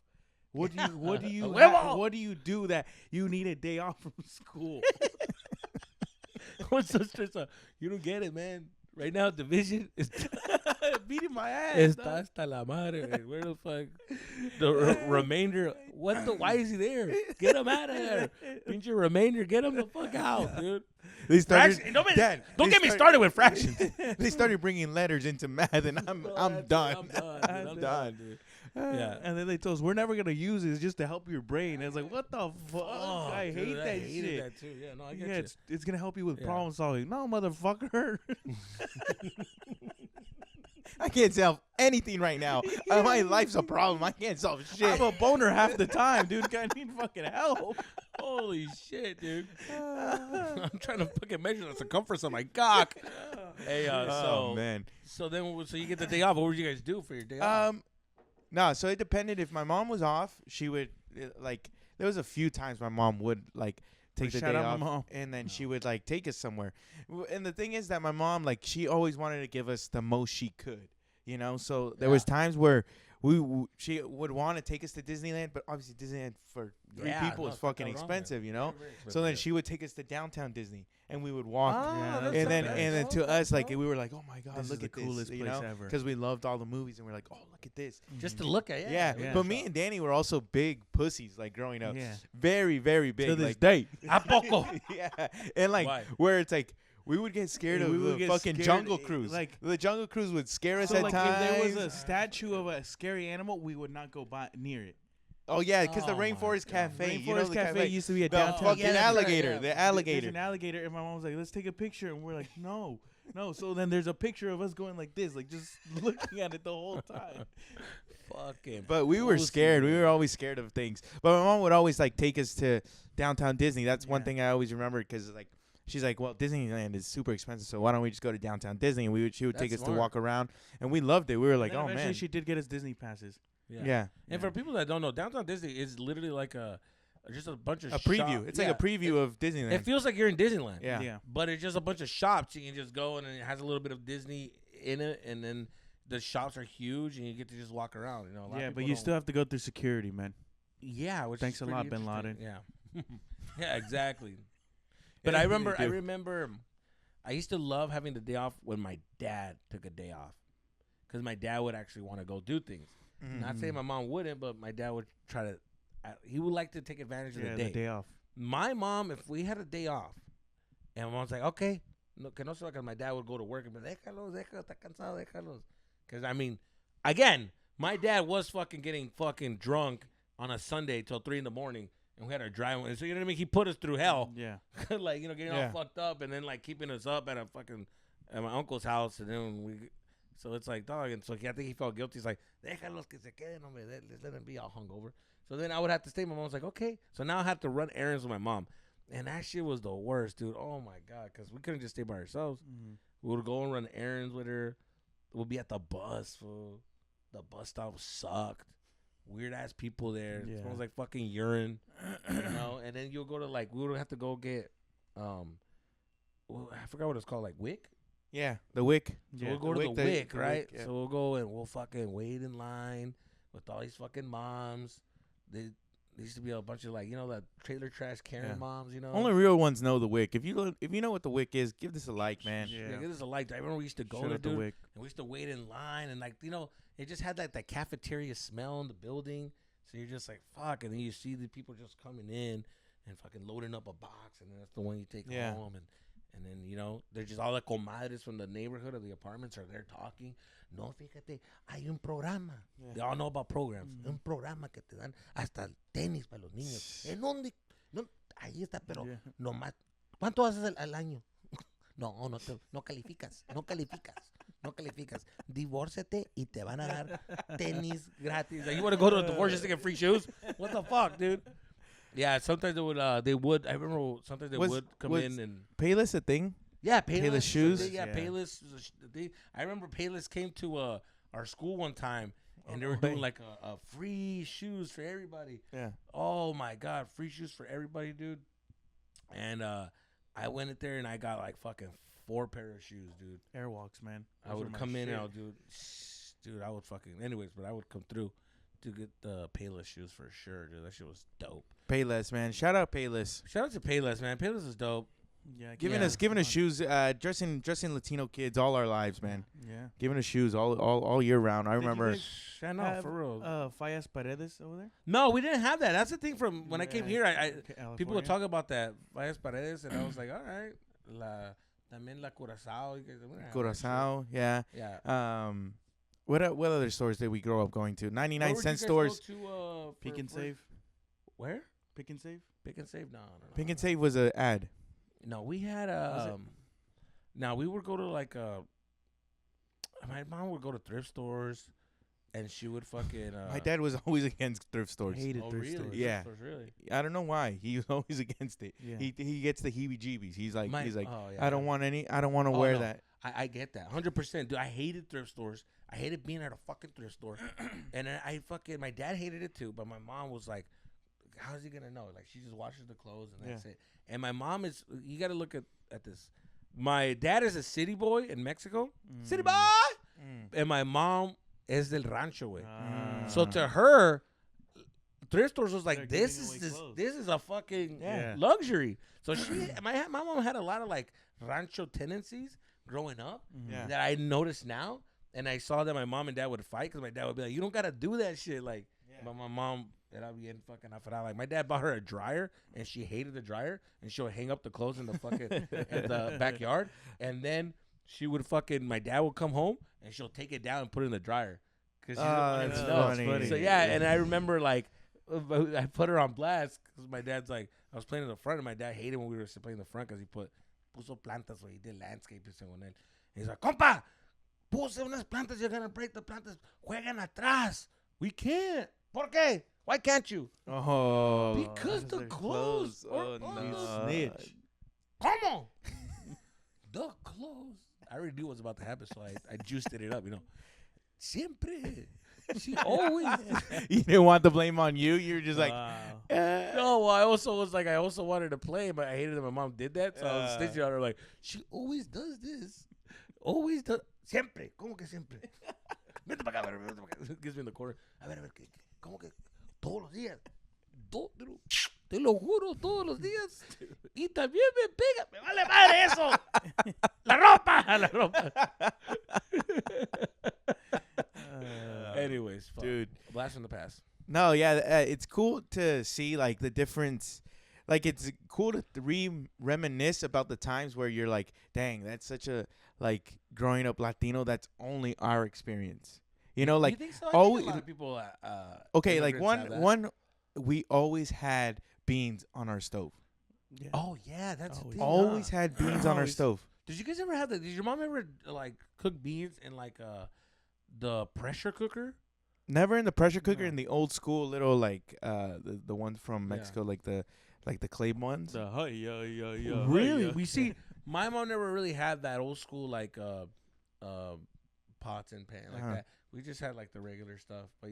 What do you Huevo! what do you do that you need a day off from school? What's so stressed out? You don't get it, man. Right now, division is Beating my ass. está dog. hasta la madre. Man. Where the fuck? The remainder. Why is he there? Get him out of there. Pinche remainder. Get him the fuck out, dude. They started. Fraction, don't Dad, don't they get me started with fractions. They started bringing letters into math, and I'm done. I'm done, dude. Yeah. And then they told us we're never gonna use it. It's just to help your brain. It's like, what the fuck? Oh, I dude, hate that hated shit. that too. Yeah, no, I get Yeah, you. it's gonna help you with Yeah. problem solving. No, motherfucker. I can't solve anything right now. My life's a problem. I can't solve I shit. have a boner half the time, dude. I need fucking help. Holy shit, dude. I'm trying to fucking measure the circumference of my cock. Hey, Oh man. So you get the day off. What would you guys do for your day off? No, so it depended. If my mom was off, she would like. There was a few times my mom would like take the day off, and then she would like take us somewhere. And the thing is that my mom, like, she always wanted to give us the most she could, you know. So there was times where she would want to take us to Disneyland, but obviously Disneyland for three people is fucking expensive, you know. So then she would take us to downtown Disney, and we would walk, and then to us, like, we were like, oh my god, look at this, coolest place ever, because we loved all the movies, and we're like, oh, look at this, just to look at it. Yeah. But me and Danny were also big pussies, like, growing up. Yeah, very, very big. To this day. ¿A poco? Yeah, and like where it's like, we would get scared of the fucking Jungle Cruise. Like, the Jungle Cruise would scare us at times. If there was a statue of a scary animal, we would not go near it. Oh, yeah, because the Rainforest Cafe. Rainforest Cafe used to be a downtown. Fucking alligator. The alligator. There's an alligator, and my mom was like, let's take a picture. And we're like, no. So then there's a picture of us going like this, like just looking at it the whole time. Fucking. But we were scared. We were always scared of things. But my mom would always, like, take us to downtown Disney. That's one thing I always remember, because, like, she's like, well, Disneyland is super expensive, so why don't we just go to downtown Disney? And she would take us to walk around, and we loved it. We were like, oh, man. She did get us Disney passes. Yeah. And for people that don't know, downtown Disney is literally like just a bunch of preview. It's like a preview of Disneyland. It feels like you're in Disneyland. Yeah. But it's just a bunch of shops. You can just go, and it has a little bit of Disney in it, and then the shops are huge, and you get to just walk around. You know. But you still have to go through security, man. Yeah. Thanks a lot, Bin Laden. Yeah. Yeah. Exactly. But I remember, I used to love having the day off when my dad took a day off, because my dad would actually want to go do things. Not saying my mom wouldn't, but my dad would try to. He would like to take advantage of the day. The day off. My mom, if we had a day off, and my mom's like, okay, que no se va, because my dad would go to work and be like, déjalos, está cansado, déjalos. Because, I mean, again, my dad was fucking getting fucking drunk on a Sunday till 3 a.m, and we had our drive. So, you know what I mean? He put us through hell. Yeah. Like, you know, getting all fucked up, and then, like, keeping us up at my uncle's house, and then we. So it's like, dog, and so I think he felt guilty. He's like, déjalos que se queden, hombre, let them be all hungover. So then I would have to stay. My mom was like, okay. So now I had to run errands with my mom. And that shit was the worst, dude. Oh, my God, because we couldn't just stay by ourselves. We would go and run errands with her. We'll be at the bus, fool. The bus stop sucked. Weird-ass people there. It smells like fucking urine, you know? And then you'll go to, like, we would have to go get, I forgot what it's called, like, WIC? Yeah, the WIC. So we'll go to the WIC, right? Yeah. So we'll go and we'll fucking wait in line with all these fucking moms. There used to be a bunch of, like, you know, the trailer trash Karen moms, you know. Only real ones know the WIC. If you know what the WIC is, give this a like, man. Yeah, give this a like. I remember we used to go to the WIC, and we used to wait in line, and, like, you know, it just had like that cafeteria smell in the building. So you're just like, fuck, and then you see the people just coming in and fucking loading up a box, and then that's the one you take home, and then, you know, they're just all the comadres from the neighborhood of the apartments are there talking. No, fíjate, hay un programa. Yeah. They all know about programs. Un programa que te dan hasta tenis para los niños. ¿En dónde? No, ahí está, pero no más. ¿Cuánto haces al año? No calificas. No calificas. Divórciate y te van a dar tenis gratis. Like, you want to go to a divorce just to get free shoes? What the fuck, dude? Yeah, sometimes they would. I remember sometimes they would come in and. Payless a thing? Yeah, Payless shoes. Payless. I remember Payless came to our school one time, and they were doing like a free shoes for everybody. Yeah. Oh my God, free shoes for everybody, dude. And I went in there and I got like fucking 4 pair of shoes, dude. Airwalks, man. I would come in and I would do, dude. I would fucking but I would come through to get the Payless shoes for sure, dude. That shit was dope. Payless, man. Shout out Payless. Shout out to Payless, man. Payless is dope. Yeah, giving us shoes, dressing Latino kids all our lives, man. Yeah, giving us shoes all year round. I remember. I know, for real. Fallas Paredes over there? No, we didn't have that. That's the thing from when I came here. I people would talk about that Fallas Paredes, and I was like, all right, también la Curazao. Curazao, yeah. Yeah. What other stores did we grow up going to? 99-cent stores. Pick and Save. Where? Pick and Save. Pick and Save. No. Pick and Save was an ad. No, we had now we would go to like my mom would go to thrift stores, and she would fucking. My dad was always against thrift stores. Hated thrift stores. Yeah, really. I don't know why. He was always against it. Yeah. He gets the heebie-jeebies. He's like, I don't want to wear that. I get that 100%. Dude, I hated thrift stores. I hated being at a fucking thrift store, and I fucking my dad hated it too. But my mom was like, "How's he gonna know? Like she just washes the clothes and that's it." And my mom is. You got to look at this. My dad is a city boy in Mexico, city boy, and my mom is del rancho way. So to her, thrift stores was like this is a fucking luxury. So my mom had a lot of like rancho tendencies growing up that I noticed now, and I saw that my mom and dad would fight because my dad would be like, "You don't gotta do that shit." Like, but my mom. And I'll be in fucking afarada. Like my dad bought her a dryer, and she hated the dryer, and she would hang up the clothes in the fucking in the backyard, and then she would fucking. My dad would come home, and she'll take it down and put it in the dryer, cause she didn't want it to smell. So and I remember like I put her on blast because my dad's like I was playing in the front, and my dad hated when we were playing in the front because he puso plantas, so he did landscaping, and he's like, "Compa, puse unas plantas, you're gonna break the plantas. Juegan atrás. We can't. ¿Por qué? Why can't you?" Oh, because the clothes. Oh, no. Snitch. Come on. The clothes. I already knew what was about to happen, so I juiced it up, Siempre. She always. You didn't want the blame on you. You were just like, no. I also wanted to play, but I hated that my mom did that. So I was snitching on her like, she always does this. Always does. Siempre. ¿Cómo que siempre? Vete para acá, vete para acá. Gives me in the corner. A ver, ¿cómo que todos los días? Te lo juro, todos los días. Y también me pega. Me vale madre eso. La ropa. Anyways, dude. Blast from the past. No, yeah, it's cool to see like the difference. Like it's cool to reminisce about the times where you're like, dang, that's such a like growing up Latino. That's only our experience. Like you think so? always. A lot of people. Okay, like one, we always had beans on our stove. Yeah. Oh yeah, that's the thing, always had beans on our stove. Did you guys ever have that? Did your mom ever like cook beans in like the pressure cooker? Never in the pressure cooker. In the old school little like the ones from Mexico, like the clay ones. Really? We see. My mom never really had that old school like pots and pan like that. We just had like the regular stuff. But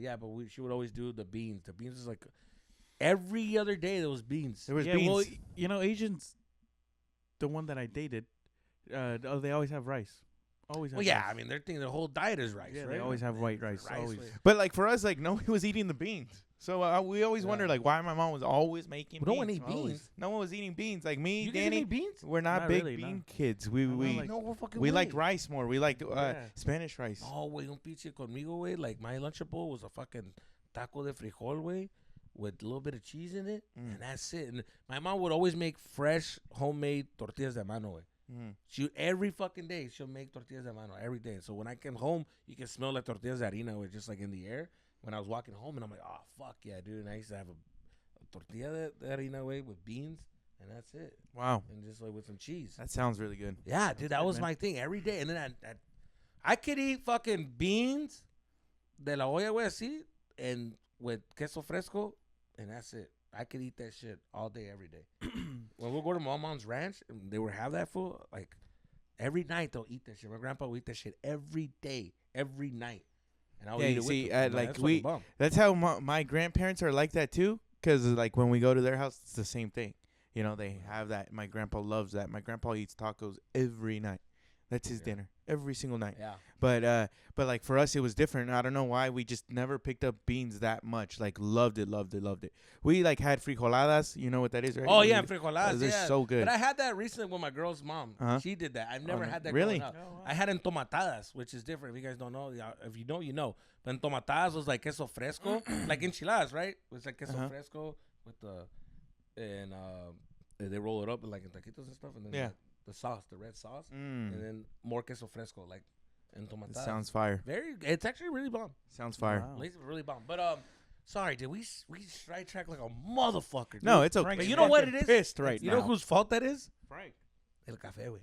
she would always do the beans. The beans was like every other day there was beans. There was beans. Well, Asians, the one that I dated, they always have rice. Always have rice. I mean, their whole diet is rice, right? They always have white rice. Always. But like for us, like nobody was eating the beans. So we always wondered like why my mom was always making beans. No one ate beans. No one was eating beans. Like me, you Danny, eat beans? We're not big really, bean kids. We liked rice more. We liked Spanish rice. Oh, wait, un pinche conmigo, way. Like my lunchable was a fucking taco de frijol, way, with a little bit of cheese in it, and that's it. And my mom would always make fresh homemade tortillas de mano, way. She every fucking day she'll make tortillas de mano every day. So when I came home, you can smell like tortillas de harina, way, just like in the air. When I was walking home, and I'm like, oh, fuck yeah, dude. And I used to have a tortilla de harina way with beans, and that's it. Wow. And just like with some cheese. That sounds really good. Yeah, dude, that was my thing every day. And then I could eat fucking beans de la olla, way, así, and with queso fresco, and that's it. I could eat that shit all day, every day. When we'll go to my mom's ranch, and they would have that food, like, every night they'll eat that shit. My grandpa will eat that shit every day, every night. And I would eat it with them. Like that's how my grandparents are like that too. Because like when we go to their house, it's the same thing. They have that. My grandpa loves that. My grandpa eats tacos every night. That's his dinner every single night. Yeah. But like for us, it was different. I don't know why we just never picked up beans that much. Like loved it. We like had frijoladas. You know what that is, right? Oh yeah, frijoladas. They're so good. But I had that recently with my girl's mom. She did that. I've never had that really? growing up. I had entomatadas, which is different. If you guys don't know, if you know, you know. But entomatadas was like queso fresco, like enchiladas, right? It was like queso fresco with and they roll it up like in taquitos and stuff, and then the sauce, the red sauce, and then more queso fresco, like entomatadas. It sounds fire. It's actually really bomb. Sounds fire. Wow. It's really bomb. But sorry, dude, we sidetracked like a motherfucker. Dude. No, it's okay. But you know what it is? Pissed right you now. know whose fault that is? Frank. El café, güey.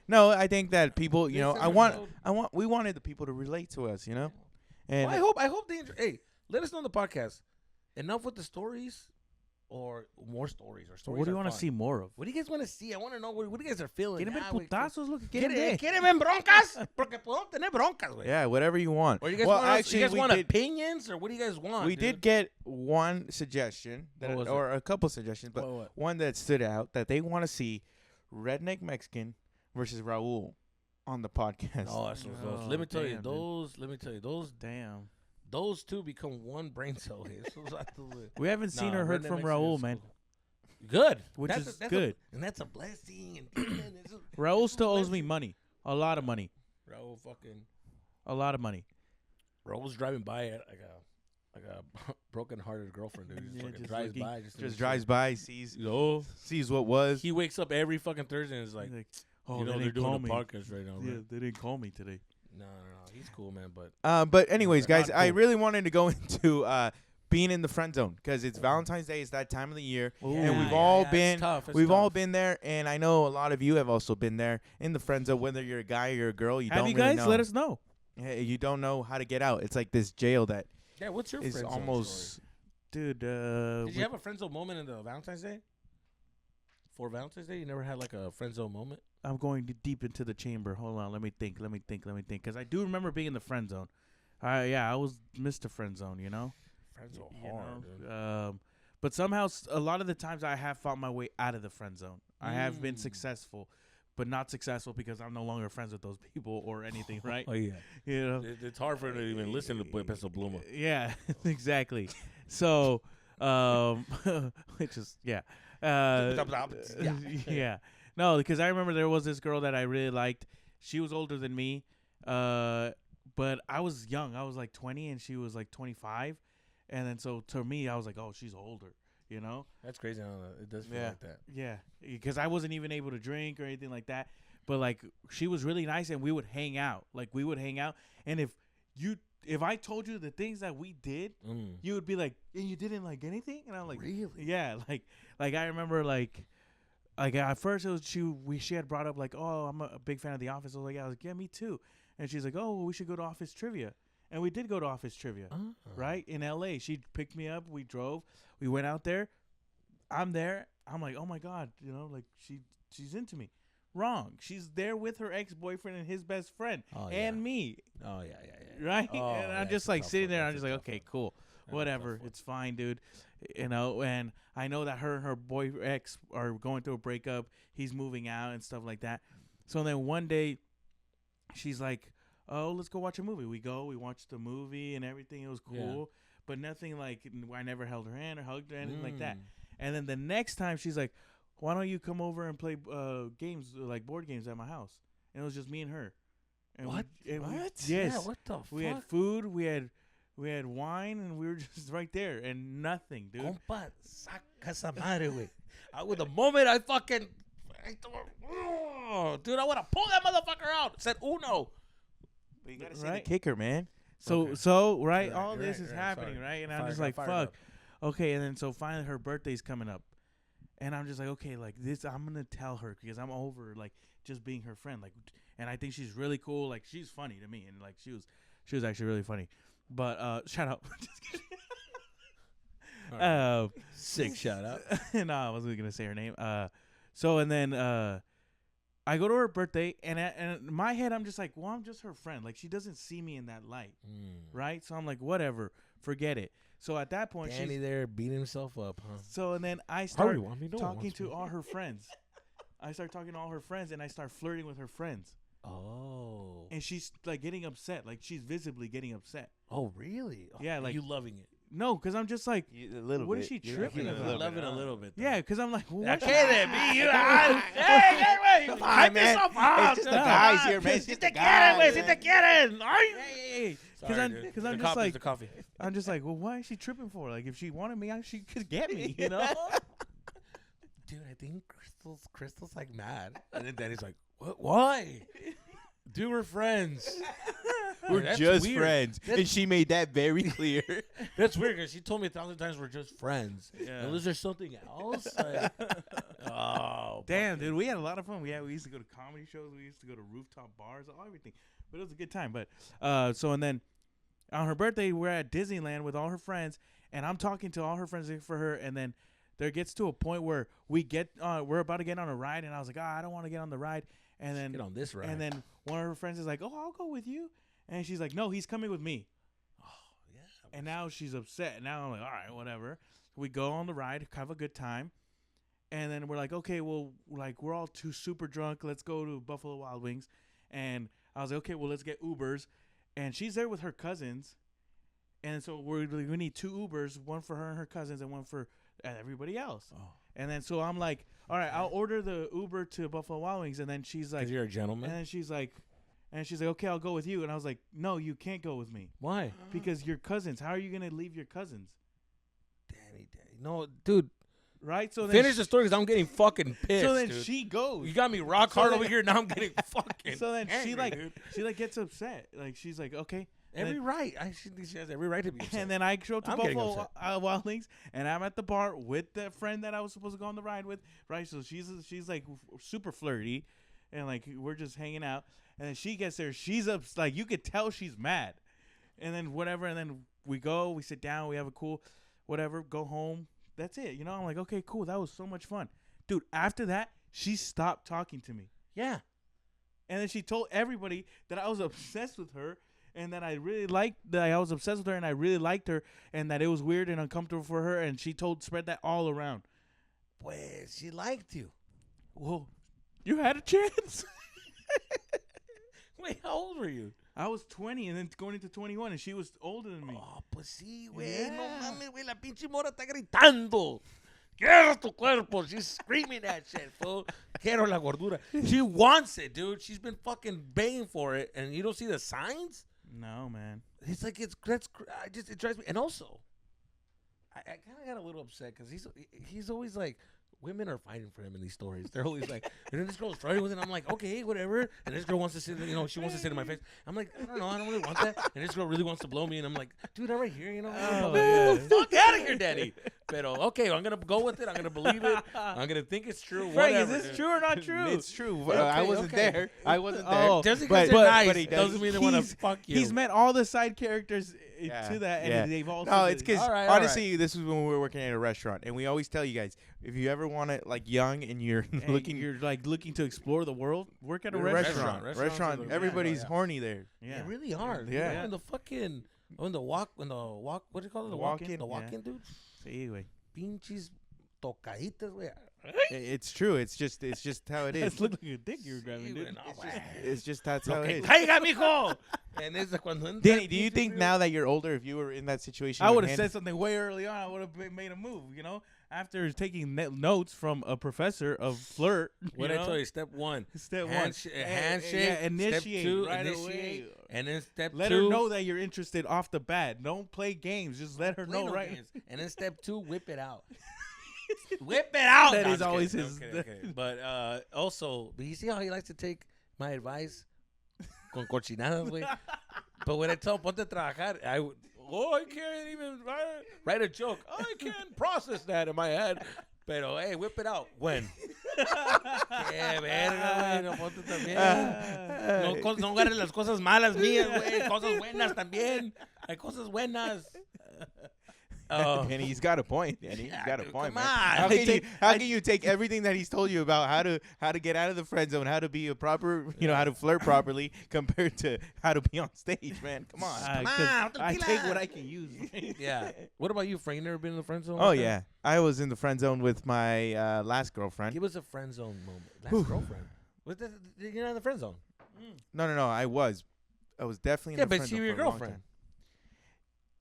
No, I think that people, we wanted the people to relate to us, And well, I hope they hey, let us know on the podcast. Enough with the stories. or more stories? Or stories. What do you want to see more of? What do you guys want to see? I want to know what you guys are feeling. Quieren ver putazos, look. Quieren ver broncas? Porque podemos tener broncas, güey. Yeah, whatever you want. Or you guys you guys want opinions, or what do you guys want? We did get one suggestion, or a couple suggestions, but one that stood out that they want to see Redneck Mexican versus Raul on the podcast. Let me tell you, those damn. Those two become one brain cell. We haven't seen or heard from Raul, man. Good. Which is good. And that's a blessing. Raul still owes me money. A lot of money. Raul fucking. A lot of money. Raul's driving by like a broken-hearted girlfriend, dude. He just drives by. Just drives by, sees what was. He wakes up every fucking Thursday and is like, oh, you know, they're doing a podcast right now. Yeah, they didn't call me today. No. He's cool, man. But anyways, guys, cool. I really wanted to go into being in the friend zone because it's Valentine's Day. It's that time of the year, and we've all been all been there. And I know a lot of you have also been there in the friend zone. Whether you're a guy or a girl, have you guys know. Let us know. You don't know how to get out. It's like this jail that. Yeah, what's your is friend almost, zone story? Dude. Did you have a friend zone moment in the Valentine's Day? For Valentine's Day, you never had like a friend zone moment? I'm going deep into the chamber. Hold on, let me think. Because I do remember being in the friend zone. I was Mr. Friend Zone, you know? Friend zone hard, dude. But somehow, a lot of the times I have found my way out of the friend zone. I have been successful, but not successful because I'm no longer friends with those people or anything, right? Oh, yeah. You know? It's hard for them to even listen to Peso Bluma. Yeah, exactly. So, which is, yeah. Yeah. No, because I remember there was this girl that I really liked. She was older than me, but I was young. I was like 20 and she was like 25. And then so to me, I was like, oh, she's older, you know? That's crazy. It does feel like that. Yeah, because I wasn't even able to drink or anything like that. But, like, she was really nice and we would hang out. And if I told you the things that we did, you would be like, and you didn't like anything? And I'm like, really? Yeah, like I remember like at first it was she had brought up like, oh, I'm a big fan of The Office. I was like, yeah, me too. And she's like, oh, well, we should go to Office Trivia. And we did go to Office Trivia, right? In LA. She picked me up, we drove, we went out there. I'm there. I'm like, oh my God, you know, like she's into me. Wrong. She's there with her ex-boyfriend and his best friend and me. Oh, yeah. Right? And I'm just like sitting there. I'm just like, okay, cool. Whatever. It's fine, dude. You know, and I know that her and her ex are going through a breakup. He's moving out and stuff like that. So then one day she's like, oh, let's go watch a movie. We watched the movie and everything. It was cool. But nothing like, I never held her hand or hugged her, anything like that. And then the next time she's like, why don't you come over and play games, like board games at my house? And it was just me and her. And what? Yes. Yeah, what the fuck? We had food, we had wine, and we were just right there and nothing, dude. Compa, saca esa madre, güey. The moment I fucking, dude, I want to pull that motherfucker out. Said Uno. But you gotta say the kicker, man. So right, all this is happening, right? And I'm just like, fuck. Okay, and then so finally her birthday's coming up. And I'm just like, okay, like this, I'm going to tell her because I'm over like just being her friend. Like, and I think she's really cool. Like, she's funny to me. And like, she was actually really funny. But, shout out. Right. Sick shout out. No, I wasn't going to say her name. So, and then, I go to her birthday and in my head, I'm just like, well, I'm just her friend. Like, she doesn't see me in that light. Right. So I'm like, whatever, forget it. So at that point, Danny there beating himself up, huh? So and then I start talking to all her friends. I start talking to all her friends, and I start flirting with her friends. Oh. And she's like getting upset, like she's visibly getting upset. Oh, really? Yeah, like you loving it? No, because I'm just like, a little what bit. Is she tripping about? I love it a little bit. Though. Yeah, because I'm like, well, hey, come on, man. It's just the guys here, man. Si te quieren. Because I'm just like, I'm just like, well, why is she tripping for? Like, if she wanted me, she could get me, you know? Dude, I think Crystal's like mad, and then Danny's like, what? Why? Dude, we're friends. We're just friends. And she made that very clear. That's weird because she told me 1,000 times we're just friends. Yeah. Unless there's something else. Like, damn, dude. We had a lot of fun. We used to go to comedy shows. We used to go to rooftop bars, everything. But it was a good time. But so and then on her birthday, we're at Disneyland with all her friends. And I'm talking to all her friends for her. And then there gets to a point where we're about to get on a ride, and I was like, I don't want to get on the ride, and then get on this ride. And then one of her friends is like, I'll go with you, and she's like, no, he's coming with me. Oh yeah. And now she's upset. And now I'm like, all right, whatever. We go on the ride, have a good time, and then we're like, okay, well, like we're all too super drunk. Let's go to Buffalo Wild Wings, and I was like, okay, well, let's get Ubers, and she's there with her cousins. And so we need 2 Ubers, one for her and her cousins and one for everybody else. Oh. And then so I'm like, all right, I'll order the Uber to Buffalo Wild Wings. And then she's like, 'cause you're a gentleman. And then she's like, okay, I'll go with you. And I was like, no, you can't go with me. Why? Because you're cousins. How are you going to leave your cousins? Danny. No, dude. Right? So then finish the story because I'm getting fucking pissed. So then dude. she goes. You got me rock hard over here. Now I'm getting fucking. So then angry, she gets upset. Like she's like, okay. Every right. She has every right to be upset. And then I show up to Buffalo Wild Wings, and I'm at the bar with the friend that I was supposed to go on the ride with, right? So she's like super flirty, and like we're just hanging out. And then she gets there, she's up, like you could tell she's mad. And then whatever, and then we sit down, we have a cool, whatever, go home. That's it, you know. I'm like, okay, cool, that was so much fun, dude. After that, she stopped talking to me. Yeah. And then she told everybody that I was obsessed with her. And that I really liked, that I was obsessed with her, and I really liked her, and that it was weird and uncomfortable for her, and she spread that all around. Pues, she liked you. Well, you had a chance. Wait, how old were you? I was 20 and then going into 21, and she was older than me. Oh, pues sí, güey. Yeah. No mames, güey. La pinche mora está gritando. Quiero tu cuerpo. She's screaming that shit, fool. Quiero la gordura. She wants it, dude. She's been fucking begging for it, and you don't see the signs? No, man. It's like it drives me. And also, I kind of got a little upset because he's always like, women are fighting for him in these stories. They're always like, and then this girl's flirting with it. I'm like, okay, whatever. And this girl wants to sit, she wants to sit in my face. I'm like, I don't know, I don't really want that. And this girl really wants to blow me, and I'm like, dude, I'm right here, you know. Get the fuck out of here, daddy. Pero okay, I'm gonna go with it. I'm gonna believe it. I'm gonna think it's true. Frank, whatever, is this true or not true? It's true. Okay, I wasn't there. I wasn't there. Oh, just because they're nice doesn't mean they want to fuck you. He's met all the side characters to that, and they've all. No, it's because honestly, this was when we were working at a restaurant, and we always tell you guys, if you ever want to like young and you're looking to explore the world, work at a restaurant. Restaurant. Everybody's horny there. Yeah, they really are. Yeah. When the fucking what do you call it? The walk-in, dude. Sí, güey. Pinches tocaditas, güey. It's true. It's just how it is. It looked like a dick you were grabbing, dude. It's just that's how it is. Caiga, mijo. And it's cuando Danny, do you think now that you're older, if you were in that situation, I would have said something way early on. I would have made a move, after taking notes from a professor of flirt. What I tell you, step 1. Step handshake. Initiate step 2, right initiate. away. And then step 2. Let her know that you're interested off the bat. Don't play games. Just let her know, right? Games. And then step 2, whip it out. Whip it out. That is always his. Okay. But also, you see how he likes to take my advice con cochinadas, güey. But when I tell him ponte a trabajar, I can't even write a joke. I can't process that in my head. Pero, hey, whip it out. When? Qué verga, güey. No ponte también. No agarres las cosas malas mías, güey. Cosas buenas también. Hay cosas buenas. And he's got a point, Danny. He's got a point, come man. on. How can you take everything that he's told you about how to get out of the friend zone, how to be a proper, how to flirt properly, compared to how to be on stage, man? Come on. I take what I can use. Yeah. What about you, Frank? You never been in the friend zone? Oh yeah, I was in the friend zone with my last girlfriend. Give us a friend zone moment. Last girlfriend. You're not in the friend zone. No. I was definitely in the friend zone. Yeah, but she was your girlfriend.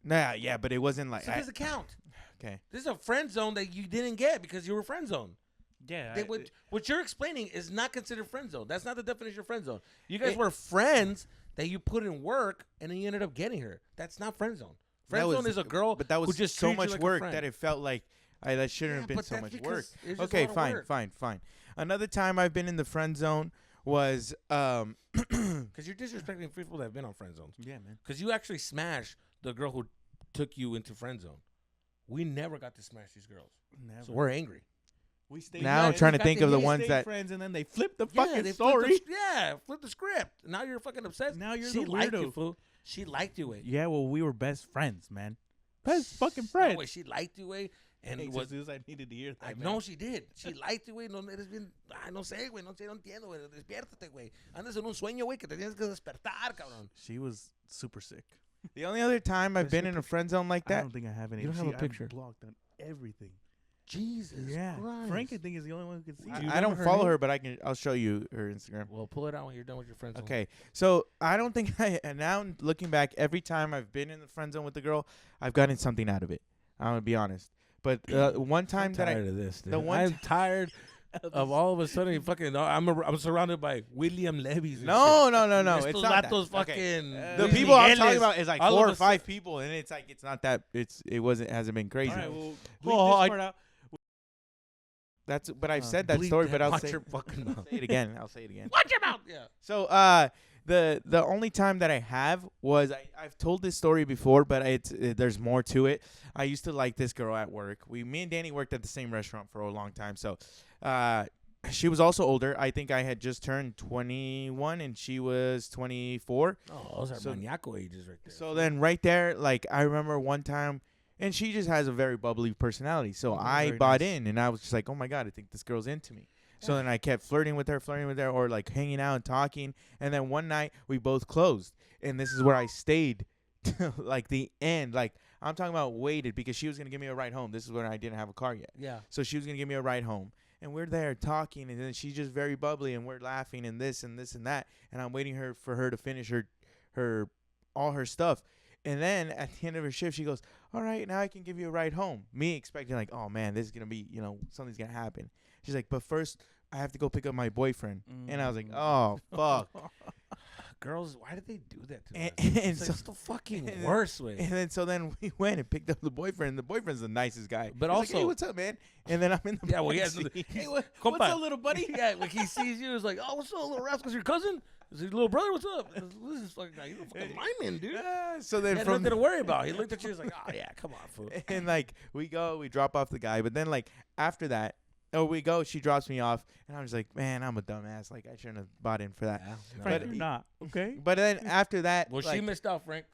Nah, yeah, but it wasn't like. So it doesn't count. Okay. This is a friend zone that you didn't get because you were friend zone. Yeah. What you're explaining is not considered friend zone. That's not the definition of friend zone. You guys were friends that you put in work and then you ended up getting her. That's not friend zone. Friend zone is a girl but that was who just so treats you much like work a friend. that it felt like that shouldn't have been but so that's much work. it's just Okay, a lot of fine. work. Another time I've been in the friend zone was because you're disrespecting people that have been on friend zones. Yeah, man. Because you actually smashed the girl who took you into friend zone. We never got to smash these girls. Never. So we're angry. We stayed now friends. trying to think of the We ones stayed that friends, and then they flipped the Yeah, fucking they story. flip the script. Now you're fucking obsessed. Now you're she the liked weirdo. you, fool. She liked you, way. Yeah, well, we were best friends, man. Best fucking friends. No way, she liked you, way. And hey, what Jesus, I needed to hear that. I man. know she did. She liked it, güey. No eres bien. No sé, güey. No sé, no entiendo, güey. Despiértate, güey. Andas en un sueño, güey, que te tienes que despertar, cabrón. She was super sick. The only other time I've been in a friend zone like I that. don't think I have any. You don't have a I'm picture. blocked on everything. Jesus Christ. Frank, I think, is the only one who can see. Do you I don't remember her follow name? her, but I'll show you her Instagram. Well, pull it out when you're done with your friends. Okay, so I don't think and now looking back, every time I've been in the friend zone with the girl, I've gotten something out of it. I'm gonna be honest. But one time I'm that tired of this. Dude. the one I'm tired of all of a sudden fucking. I'm surrounded by William Levy's. and no, shit. it's Estos not that. vatos Okay. fucking. The Luis people I'm Migueles. talking about is like All 4 of or a 5 people, and it's like it's not that. Hasn't been crazy. All right, well, Oh, bleep I- this part out. But I've said that Bleep story, that. but I'll Watch say, your fucking mouth. say it again. I'll say it again. Watch your mouth. Yeah. So the only time that I have was I've told this story before, but there's more to it. I used to like this girl at work. Me and Danny worked at the same restaurant for a long time. So she was also older. I think I had just turned 21 and she was 24. Oh, those are So- maniacal ages right there. So then right there, like I remember one time, and she just has a very bubbly personality. So I very bought nice. in, and I was just like, oh my God, I think this girl's into me. So then I kept flirting with her, or like hanging out and talking. And then one night we both closed, and this is where I stayed till like the end. Like I'm talking about waited because she was gonna give me a ride home. This is when I didn't have a car yet. Yeah. So she was gonna give me a ride home, and we're there talking, and then she's just very bubbly, and we're laughing and this and this and that, and I'm waiting for her to finish her all her stuff. And then at the end of her shift, she goes, all right, now I can give you a ride home. Me expecting like, oh man, this is gonna be, something's gonna happen. She's like, but first I have to go pick up my boyfriend. And I was like, oh fuck. Girls, why did they do that to And- us? and It's, so- like, it's the fucking and- worst way. And then we went and picked up the boyfriend. The boyfriend's the nicest guy. But He's like, hey, also- what's up, man? And then I'm in the Yeah, well, yeah. backseat. Hey, What's compa. up, little buddy? Yeah, like he sees you, it's like, oh, what's up, little rascals? Your cousin? Is your little brother? What's up? This is fucking guy. You're a fucking lineman, dude. So then He had from nothing to worry about. He looked at you, he's like, oh yeah, come on, fool. and like we drop off the guy, but then like after that, she drops me off, and I'm just like, man, I'm a dumbass. Like I shouldn't have bought in for that. Yeah, Frank, But- you're not. Okay. But then after that, well, she like, missed out, Frank.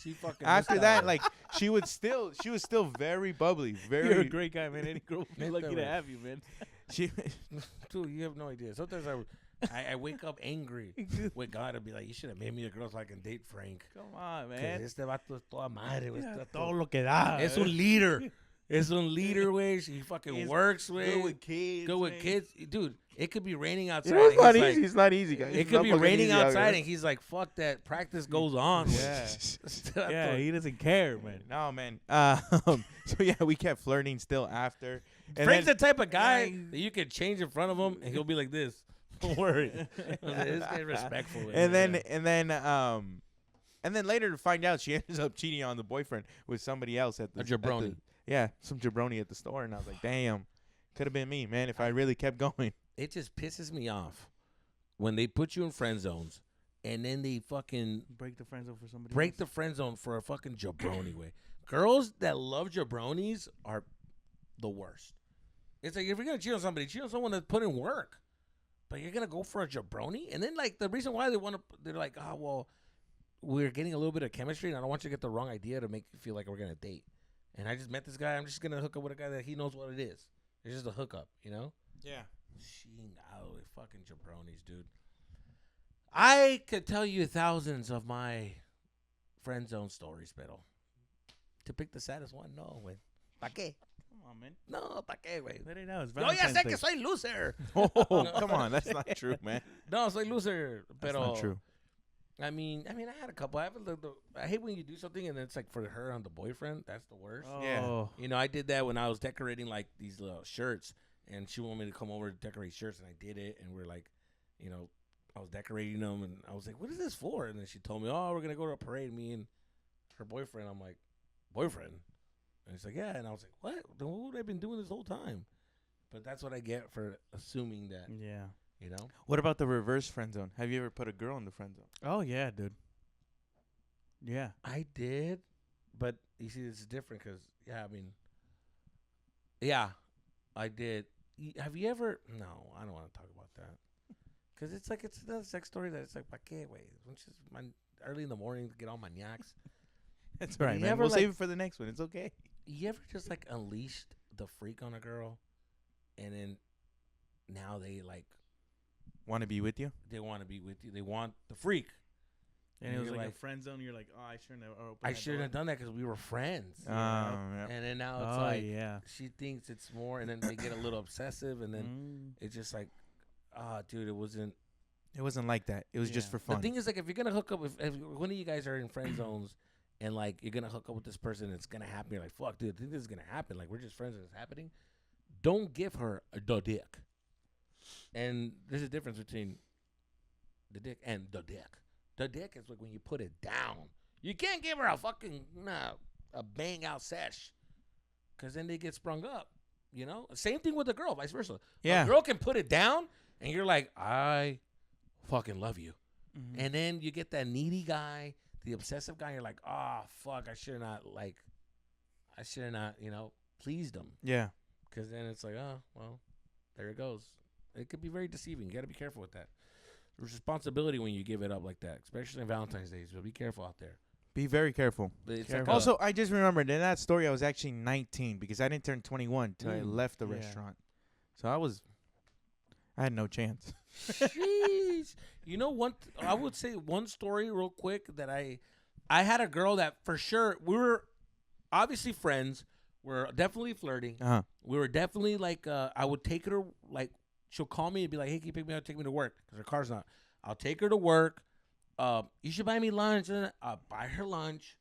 She fucking after missed that, out. like she was still very bubbly, You're a very. great guy, man. Any girl would be Ain't lucky that to right? have you, man. She Dude, you have no idea. Sometimes I wake up angry with God and be like, you should have made me a girl so I can date Frank. Come on, Que man. este vato es toda madre, güey. Yeah, Está todo todo- lo que da. Es un leader. Es un leader, güey. She fucking He's works, Good güey. with kids. Good with man. kids. Dude, it could be raining outside. it's and not he's easy. like- It's not easy, guys. it It's could not be fucking raining easy out outside, here. and he's like, "Fuck that, practice goes on." güey. Yeah. Yeah, he doesn't care, man. No, man. So yeah, we kept flirting still after. And Frank's then, the type of guy Yeah. that you can change in front of him, and he'll be like this. Don't worry, this guy's respectful. güey. and then later to find out she ends up cheating on the boyfriend with somebody else at the A jabroni. some jabroni at the store, and I was like, damn, could have been me, man, if I really kept going. It just pisses me off when they put you in friend zones, and then they fucking Break the friend zone for somebody break else. the friend zone for a fucking jabroni way. Girls that love jabronis are the worst. It's like if you're gonna cheat on somebody, cheat on someone that put in work. But you're gonna go for a jabroni, and then like the reason why they're like, oh well, we're getting a little bit of chemistry, and I don't want you to get the wrong idea to make you feel like we're gonna date. And I just met this guy. I'm just gonna hook up with a guy that he knows what it is. It's just a hookup, you know. Yeah. Chingado, fucking jabronis, dude. I could tell you thousands of my friend zone stories, pero to pick the saddest one, no, güey. ¿Pa qué? Come on, man. No, ¿pa qué, güey? Let it know. It's Yo ya Valentine's sé Day. que soy loser. Oh, come on, that's not true, man. No, soy loser, That's pero not true. I mean, I had a couple. I hate when you do something and it's like for her on the boyfriend. That's the worst. Yeah. Oh. You know, I did that when I was decorating like these little shirts, and she wanted me to come over to decorate shirts, and I did it, and we're like, you know, I was decorating them, and I was like, "What is this for?" And then she told me, "Oh, we're gonna go to a parade." Me and her boyfriend. I'm like, "Boyfriend?" And it's like, "Yeah." And I was like, "What? Then what would I been doing this whole time?" But that's what I get for assuming that, Yeah. you know. What about the reverse friend zone? Have you ever put a girl in the friend zone? Oh, yeah, dude. Yeah. I did, but you see, it's different because, yeah, I mean, yeah, I did. Have you ever? No, I don't want to talk about that because it's like it's another sex story that it's like, ¿pa qué, güey? Which is early in the morning to get all maniacs. That's all right, You man. ever, We'll like- save it for the next one. It's okay. You ever just like unleashed the freak on a girl, and then now they like Want to be with you? they want to be with you. They want the freak. And it was you're like a friend zone. You're like, oh, I I shouldn't have done that because we were friends. Oh, you know? yeah. And then now it's like yeah. she thinks it's more, and then they get a little obsessive, and then it's just like, dude, it wasn't. It wasn't like that. It was just for fun. The thing is, like, if you're gonna hook up, if one of you guys are in friend zones, and like you're gonna hook up with this person, and it's gonna happen. You're like, fuck, dude, I think this is gonna happen. Like, we're just friends, and it's happening. Don't give her the dick. And there's a difference between the dick and the dick. The dick is like when you put it down. You can't give her a fucking a bang out sesh, because then they get sprung up. You know, same thing with the girl, vice versa. Yeah. A girl can put it down, and you're like, I fucking love you. Mm-hmm. And then you get that needy guy, the obsessive guy. You're like, oh fuck, I should not, pleased him. Yeah. Because then it's like, oh well, there it goes. It could be very deceiving. You got to be careful with that. There's responsibility when you give it up like that, especially on Valentine's Day. So be careful out there. Be very careful. It's Careful. like Also, I just remembered in that story, I was actually 19 because I didn't turn 21 till I Mm. left the Yeah. restaurant. So I had no chance. jeez. You know what? I would say one story real quick that I had a girl that for sure we were obviously friends. We're definitely flirting. Uh-huh. We were definitely like I would take her to, like, she'll call me and be like, hey, can you pick me up, take me to work? Because her car's not. I'll take her to work. You should buy me lunch. I'll buy her lunch.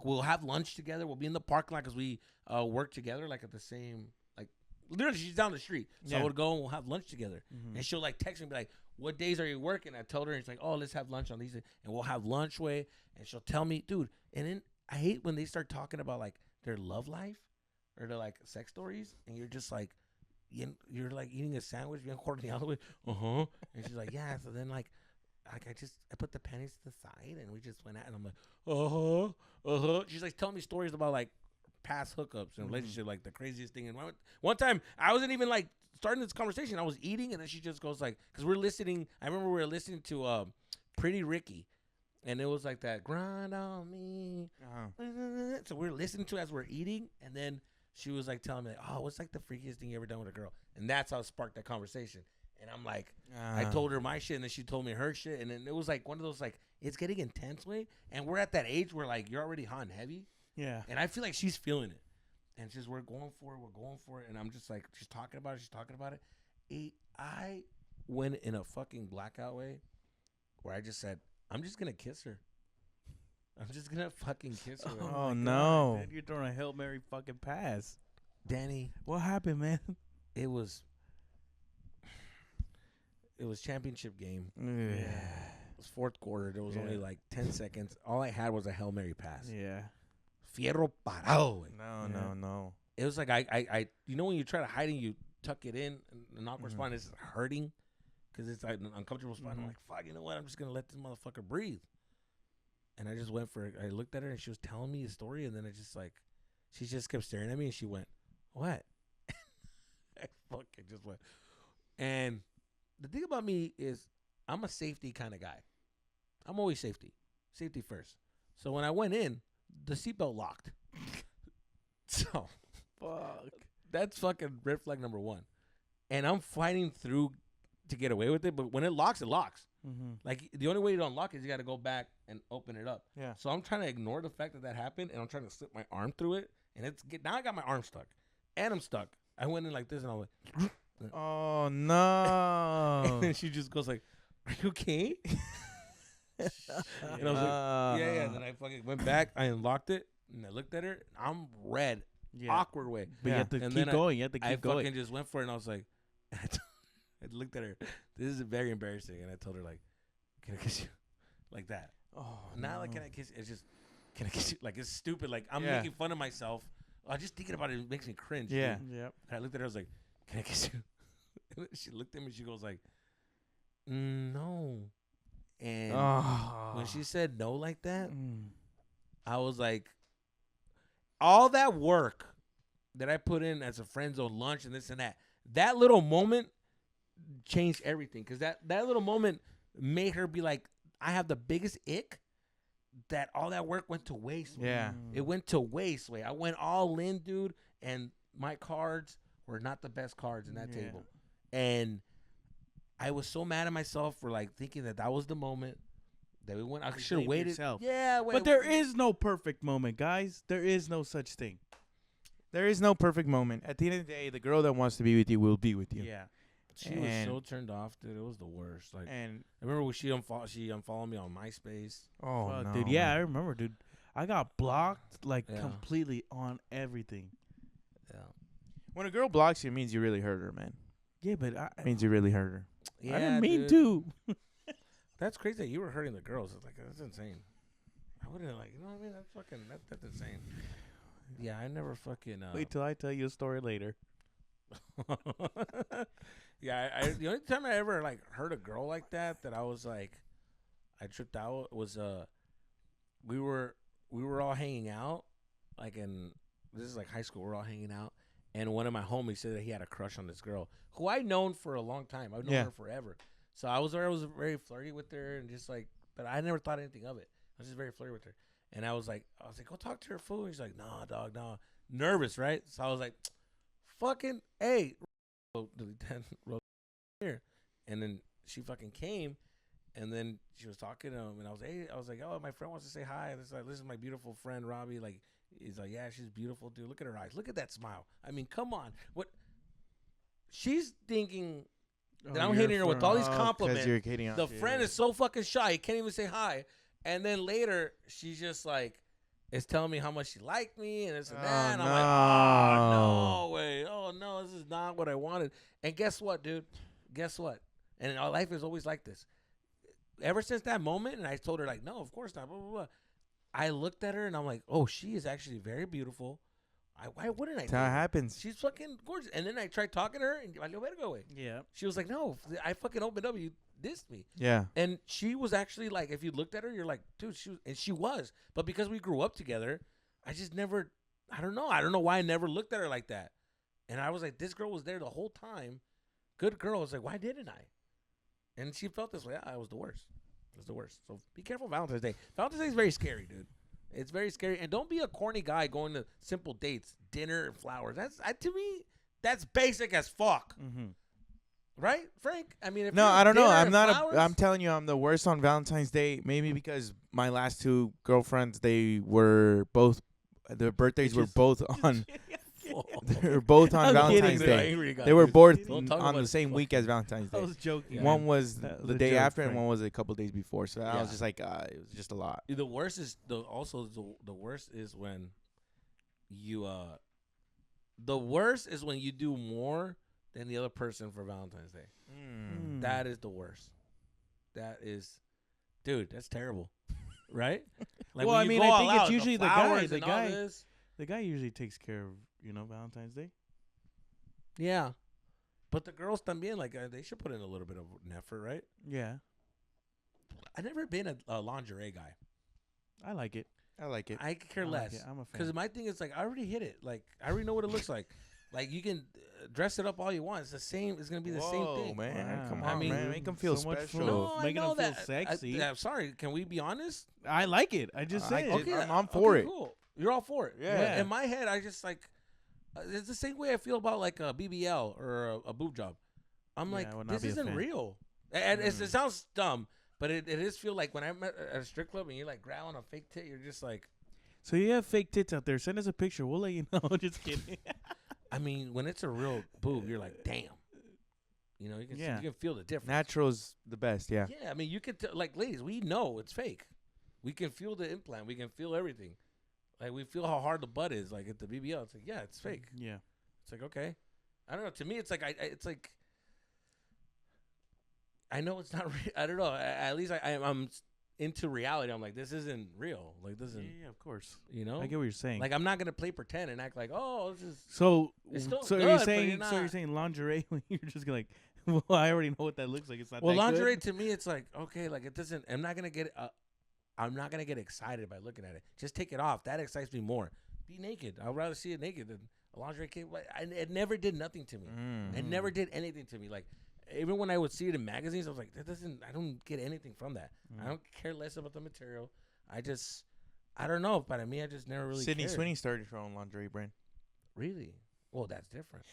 We'll have lunch together. We'll be in the parking lot because we work together, like at the same, like literally she's down the street. So I Yeah. would go and we'll have lunch together. Mm-hmm. And she'll like text me and be like, what days are you working? I told her, and she's like, oh, let's have lunch on these days. And we'll have lunch way. And she'll tell me, dude. And then I hate when they start talking about like their love life or their like sex stories. And you're just like, you're like eating a sandwich, you're holding all the way. And she's like, yeah. So then like I put the pennies to the side and we just went out, and I'm like, She's like telling me stories about like past hookups and relationship, like the craziest thing. And one time I wasn't even like starting this conversation. I was eating, and then she just goes like, because we're listening. I remember we were listening to Pretty Ricky, and it was like that grind on me. Uh-huh. So we're listening to it as we're eating, and then she was like telling me, oh, what's like the freakiest thing you ever done with a girl? And that's how it sparked that conversation. And I'm like, I told her my shit, and then she told me her shit. And then it was like one of those, like, it's getting intense way. And we're at that age where, like, you're already hot and heavy. Yeah. And I feel like she's feeling it. And she's, we're going for it. And I'm just like, she's talking about it. I went in a fucking blackout way where I just said, I'm just going to kiss her. I'm just going to fucking kiss her. Oh, no. Dude, you're throwing a Hail Mary fucking pass. Danny, What happened, man? it was championship game. Yeah. It was fourth quarter. There was Yeah. only like 10 seconds. All I had was a Hail Mary pass. Yeah. Fierro parado. No. It was like I you know when you try to hide and you tuck it in, and an awkward spot is hurting because it's like an uncomfortable spot. I'm like, fuck, you know what? I'm just gonna let this motherfucker breathe. And I just went for it. I looked at her and she was telling me a story, and then I just like, she just kept staring at me, and she went, what? I fucking just went. And the thing about me is I'm a safety kind of guy. I'm always safety first. So when I went in, the seatbelt locked. So Fuck. that's fucking red flag number one. And I'm fighting through to get away with it, but when it locks, it locks. Mm-hmm. Like, the only way to unlock it is you got to go back and open it up. Yeah. So I'm trying to ignore the fact that happened, and I'm trying to slip my arm through it, and now I got my arm stuck, and I'm stuck. I went in like this, and I went, Oh, no. and then she just goes like, "Are you okay?" And I was like, "Yeah." And then I fucking went back, I unlocked it, and I looked at her. I'm red, Yeah. awkward way. But you have to And keep then going. You have to I keep going. fucking just went for it, and I was like, I looked at her. This is very embarrassing, and I told her like, "Can I kiss you?" Like that. Oh, Not like, can I kiss you? It's just, can I kiss you? Like, it's stupid. Like, I'm Yeah. making fun of myself. Just thinking about it makes me cringe. Yeah. dude. Yep. And I looked at her. I was like, "Can I kiss you?" And then she looked at me. She goes like, "No." And when she said no like that, I was like, all that work that I put in as a friend zone lunch and this and that little moment changed everything. Because that little moment made her be like, I have the biggest ick that all that work went to waste. Yeah. It went to waste. I went all in, dude, and my cards were not the best cards in that table. And I was so mad at myself for like thinking that was the moment that we went. I should have waited. Yourself. Yeah, but there is no perfect moment, guys. There is no such thing. There is no perfect moment. At the end of the day, the girl that wants to be with you will be with you. Yeah. She was so turned off, dude. It was the worst. Like, and I remember when she unfollowed me on MySpace. Oh, fuck, no, dude. Yeah, man. I remember, dude. I got blocked completely on everything. Yeah. When a girl blocks you, it means you really hurt her, man. Yeah, but It means you really hurt her. Yeah, I didn't mean dude. to. That's crazy that you were hurting the girls. It's like, that's insane. I wouldn't like, you know what I mean? That's insane. Yeah, I never fucking. Wait till I tell you a story later. Yeah, the only time I ever like heard a girl like that I was like, I tripped out was we were all hanging out, like this is like high school. We're all hanging out, and one of my homies said that he had a crush on this girl who I'd known for a long time. I've known her forever. So I was very flirty with her and just like, but I never thought anything of it. I was just very flirty with her, and I was like, go talk to her, fool. He's like, nah, dog, nah. Nervous, right? So I was like, fucking, hey, here, and then she fucking came, and then she was talking to him, and I was like, oh, my friend wants to say hi. And it's like, this is my beautiful friend Robbie. Like, he's like, yeah, she's beautiful, dude. Look at her eyes. Look at that smile. I mean, come on. What? She's thinking that I'm hitting her with all these compliments. You're kidding. The friend is so fucking shy, he can't even say hi. And then later, she's just like, is telling me how much she liked me and this and that. And I'm like, oh, no way. Oh, no, this is not what I wanted. And guess what, dude? Guess what? And our life is always like this. Ever since that moment, and I told her, like, no, of course not, blah, blah, blah. I looked at her, and I'm like, oh, she is actually very beautiful. Why wouldn't I? That's how it happens. She's fucking gorgeous. And then I tried talking to her, and I go away. Yeah. She was like, no, I fucking opened up. You dissed me. Yeah. And she was actually like, if you looked at her, you're like, dude, she was. But because we grew up together, I just never, I don't know why I never looked at her like that. And I was like, this girl was there the whole time. Good girl. I was like, why didn't I? And she felt this way. I was the worst. It was the worst. So be careful Valentine's Day. Valentine's Day is very scary, dude. It's very scary. And don't be a corny guy going to simple dates, dinner and flowers. To me, that's basic as fuck. Mm-hmm. Right, Frank? I mean, if no, I don't know. I'm not. I'm telling you, I'm the worst on Valentine's Day. Maybe because my last two girlfriends, they were both. Their birthdays were both on. They were both on Valentine's Day. They were both on the same week as Valentine's Day. I was joking. One was the day after, and one was a couple days before. So I was just like, it was just a lot. The worst is the worst is when you the worst is when you do more than the other person for Valentine's Day. That is the worst. That is, dude, that's terrible. Right? Like, well, I mean, I think it's usually the guy. The guy usually takes care of, Valentine's Day. Yeah. But the girls también, like, they should put in a little bit of an effort, right? Yeah. I've never been a lingerie guy. I like it. I could care less. Like I'm a fan. Because my thing is, like, I already hit it. Like, I already know what it looks like. Like, you can dress it up all you want. It's the same. It's going to be the same thing. Man. Wow. Come on, man. Make them feel so special. No, Making I know them feel that. sexy. I'm sorry. Can we be honest? I like it. I just said it. Okay, I'm for it. Cool. You're all for it. Yeah. In my head, I just, like, it's the same way I feel about, like, a BBL or a boob job. I'm like, this isn't real. And it sounds dumb, but it is feel like when I'm at a strip club and you're, like, grabbing a fake tit, you're just like. So you have fake tits out there. Send us a picture. We'll let you know. Just kidding. I mean, when it's a real boob, you're like, damn. You know, you can feel the difference. Natural's the best, yeah. Yeah, I mean, you can like, ladies, we know it's fake. We can feel the implant. We can feel everything. Like, we feel how hard the butt is. Like, at the BBL, it's like, yeah, it's fake. Yeah. It's like, okay. I don't know. To me, it's like, it's like, I know it's not real. I don't know. At least I'm into reality. I'm like, this isn't real. Like, this isn't. Yeah, of course. You know? I get what you're saying. Like, I'm not going to play pretend and act like, oh, this is. So you're saying lingerie when you're just like, well, I already know what that looks like. It's not. Well, that lingerie good. to me, it's like, okay, like, it doesn't. I'm not gonna get excited by looking at it. Just take it off. That excites me more. Be naked. I'd rather see it naked than a lingerie kit. It never did nothing to me. It never did anything to me. Like, even when I would see it in magazines, I was like, I don't get anything from that. I don't care less about the material. I don't know. But I mean, I just never really Sydney cared. Sweeney started her own lingerie brand. Really? Well, that's different.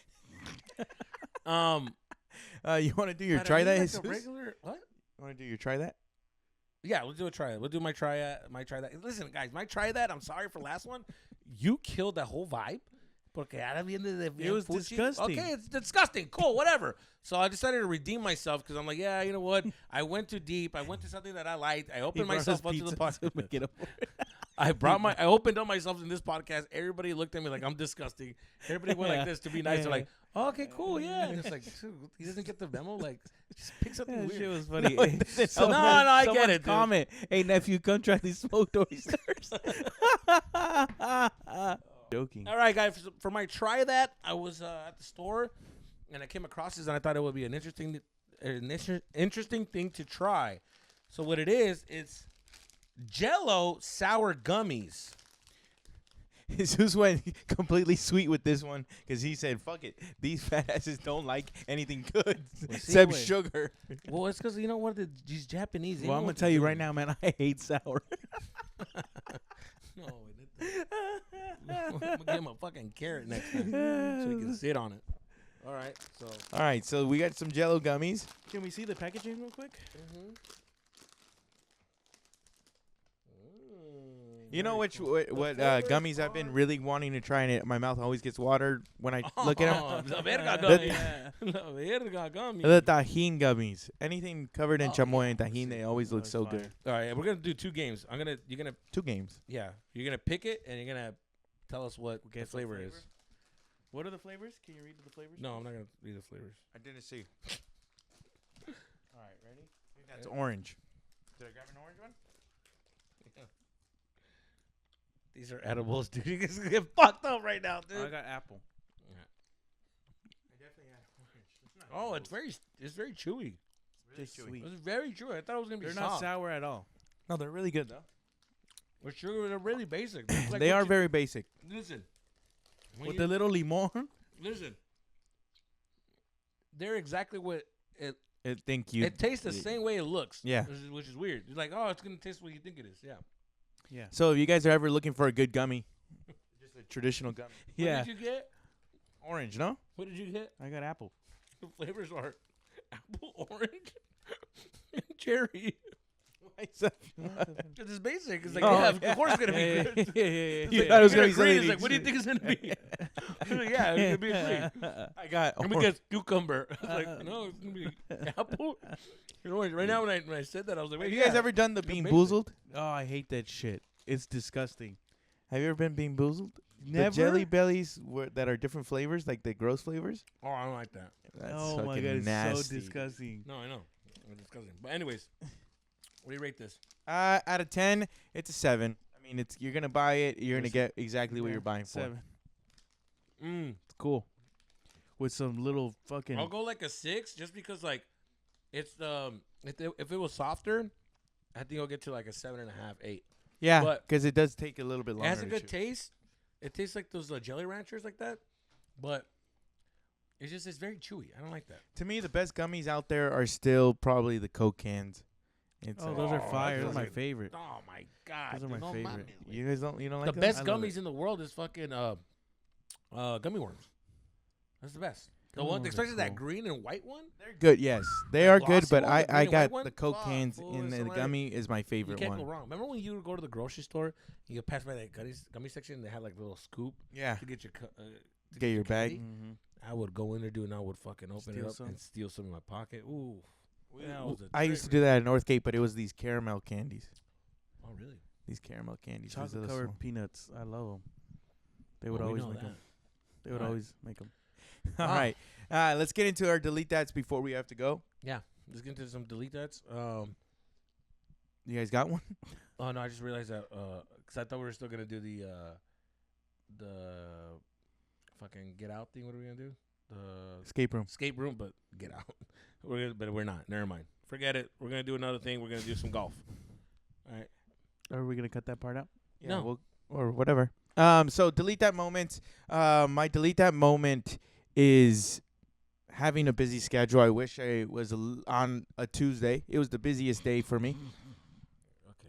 You want to do your but try I mean, that? like Jesus? a regular what? You want to do your try that? Yeah, we'll do a try. We'll do my try that. Listen, guys, my try that. I'm sorry for last one. You killed that whole vibe. Porque ahora viene de It was fuchi. disgusting. Okay, it's disgusting. Cool, whatever. So I decided to redeem myself because I'm like, yeah, you know what? I went too deep. I went to something that I liked. I opened myself up to the podcast. I opened up myself in this podcast. Everybody looked at me like I'm disgusting. Everybody went like this to be nice. They're like, oh, okay, cool, yeah. And it's like, dude, he doesn't get the memo. Like, just pick something weird. Shit was funny. No, I get it, dude. Comment. Hey, nephew, come try these smoked oysters. Joking. All right, guys. For my try that, I was at the store and I came across this and I thought it would be an interesting thing to try. So what it is, it's Jello sour gummies. Jesus went completely sweet with this one because he said, "Fuck it, these fat asses don't like anything good except sugar." Well, it's because you know what? These Japanese. Well, I'm gonna tell you right now, man. I hate sour. No, I'm gonna give him a fucking carrot next time so he can sit on it. All right, So we got some Jello gummies. Can we see the packaging real quick? You know what gummies I've been really wanting to try, and my mouth always gets watered when I look at them. La verga gummy. La verga gummy. The tajin gummies. Anything covered in chamoy and tajin, they always look so good. All right, we're gonna do 2 games. You're gonna 2 games. Yeah, you're gonna pick it and you're gonna tell us what the flavor is. What are the flavors? Can you read the flavors? No, I'm not gonna read the flavors. I didn't see. All right, ready? That's orange. Did I grab an orange one? Yeah. These are edibles, dude. You guys get fucked up right now, dude. I got apple. I definitely had orange. Oh, it's very chewy. Really Just chewy. sweet. It was very chewy. I thought it was gonna be They're soft. not sour at all. No, they're really good though. With sugar, they're really basic. It's like They what are you- very basic. Listen. When With you- the little limon. Listen. They're exactly what it. Thank you. It tastes the same way it looks. Yeah. Which is weird. You're like, oh, it's gonna taste what you think it is. Yeah. Yeah. So if you guys are ever looking for a good gummy, just a traditional gummy. Yeah. What did you get? Orange, no? What did you get? I got apple. The flavors are apple, orange, and cherry. Because it's basic. It's like, of course it's going to be good. Yeah. You thought it was gonna be green. something It's like, what do you think it's going to be? Yeah, it's going to be green. I got Let me guess, cucumber. I was like, no, it's going to be apple and orange. Right now, when I said that, I was like, wait, Have you guys ever done the It's Bean amazing. Boozled? Oh, I hate that shit. It's disgusting. Have you ever been Bean Boozled? Never. The Jelly Bellies that are different flavors, like the gross flavors. Oh, I don't like that. That's Oh my fucking god, it's nasty. so disgusting. No, I know. It's disgusting. But anyways, what do you rate this? Out of 10, it's a 7. I mean, you're gonna buy it. You're gonna get exactly what Yeah, you're buying 7. for. It's cool. With some little fucking. I'll go like a 6 just because, like, it's if it was softer, I think I'll get to like a 7.5, 8. Yeah, But- because it does take a little bit It longer. has a to good chew. taste. It tastes like those Jelly Ranchers like that, but it's very chewy. I don't like that. To me, the best gummies out there are still probably the Coke cans. It's Oh, those are Oh, fire. that's Those are my like- favorite. Oh my god, Those are my dude. favorite. you guys don't The like best I love gummies in the world is fucking gummy worms. That's the best. The Gummy one, worms are especially that cool. green and white one. They're good. Yes, they The are good. glossy But one, the green I and got white one? the Coke Fuck, cans fool, in it's the hilarious. gummy is my You favorite can't one. go wrong. Remember when you would go to the grocery store, you would pass by that gummy section, they had like a little scoop Yeah, to get your get your bag. candy? Mm-hmm. I would go in there, dude, and I would fucking open Steal it up some? and steal some in my pocket. Ooh. That was a I used to trip. do that at Northgate, but it was these caramel candies. Oh, really? These caramel candies. these Chocolate little covered small- peanuts. I love them. They would Oh, we always know make that. them. They would Alright. always make them. All Wow. right, let's get into our delete that's before we have to go. Yeah. Let's get into some delete that's. You guys got one? Oh no, I just realized that because I thought we were still gonna do the fucking get out thing. What are we gonna do? The Escape room. escape room, but get out. But we're not. Never mind. Forget it. We're gonna do another thing. We're gonna do some golf. All right. Are we gonna cut that part out? Yeah, No. or whatever. So delete that moment. My delete that moment is having a busy schedule. I wish I was on a Tuesday. It was the busiest day for me. Okay.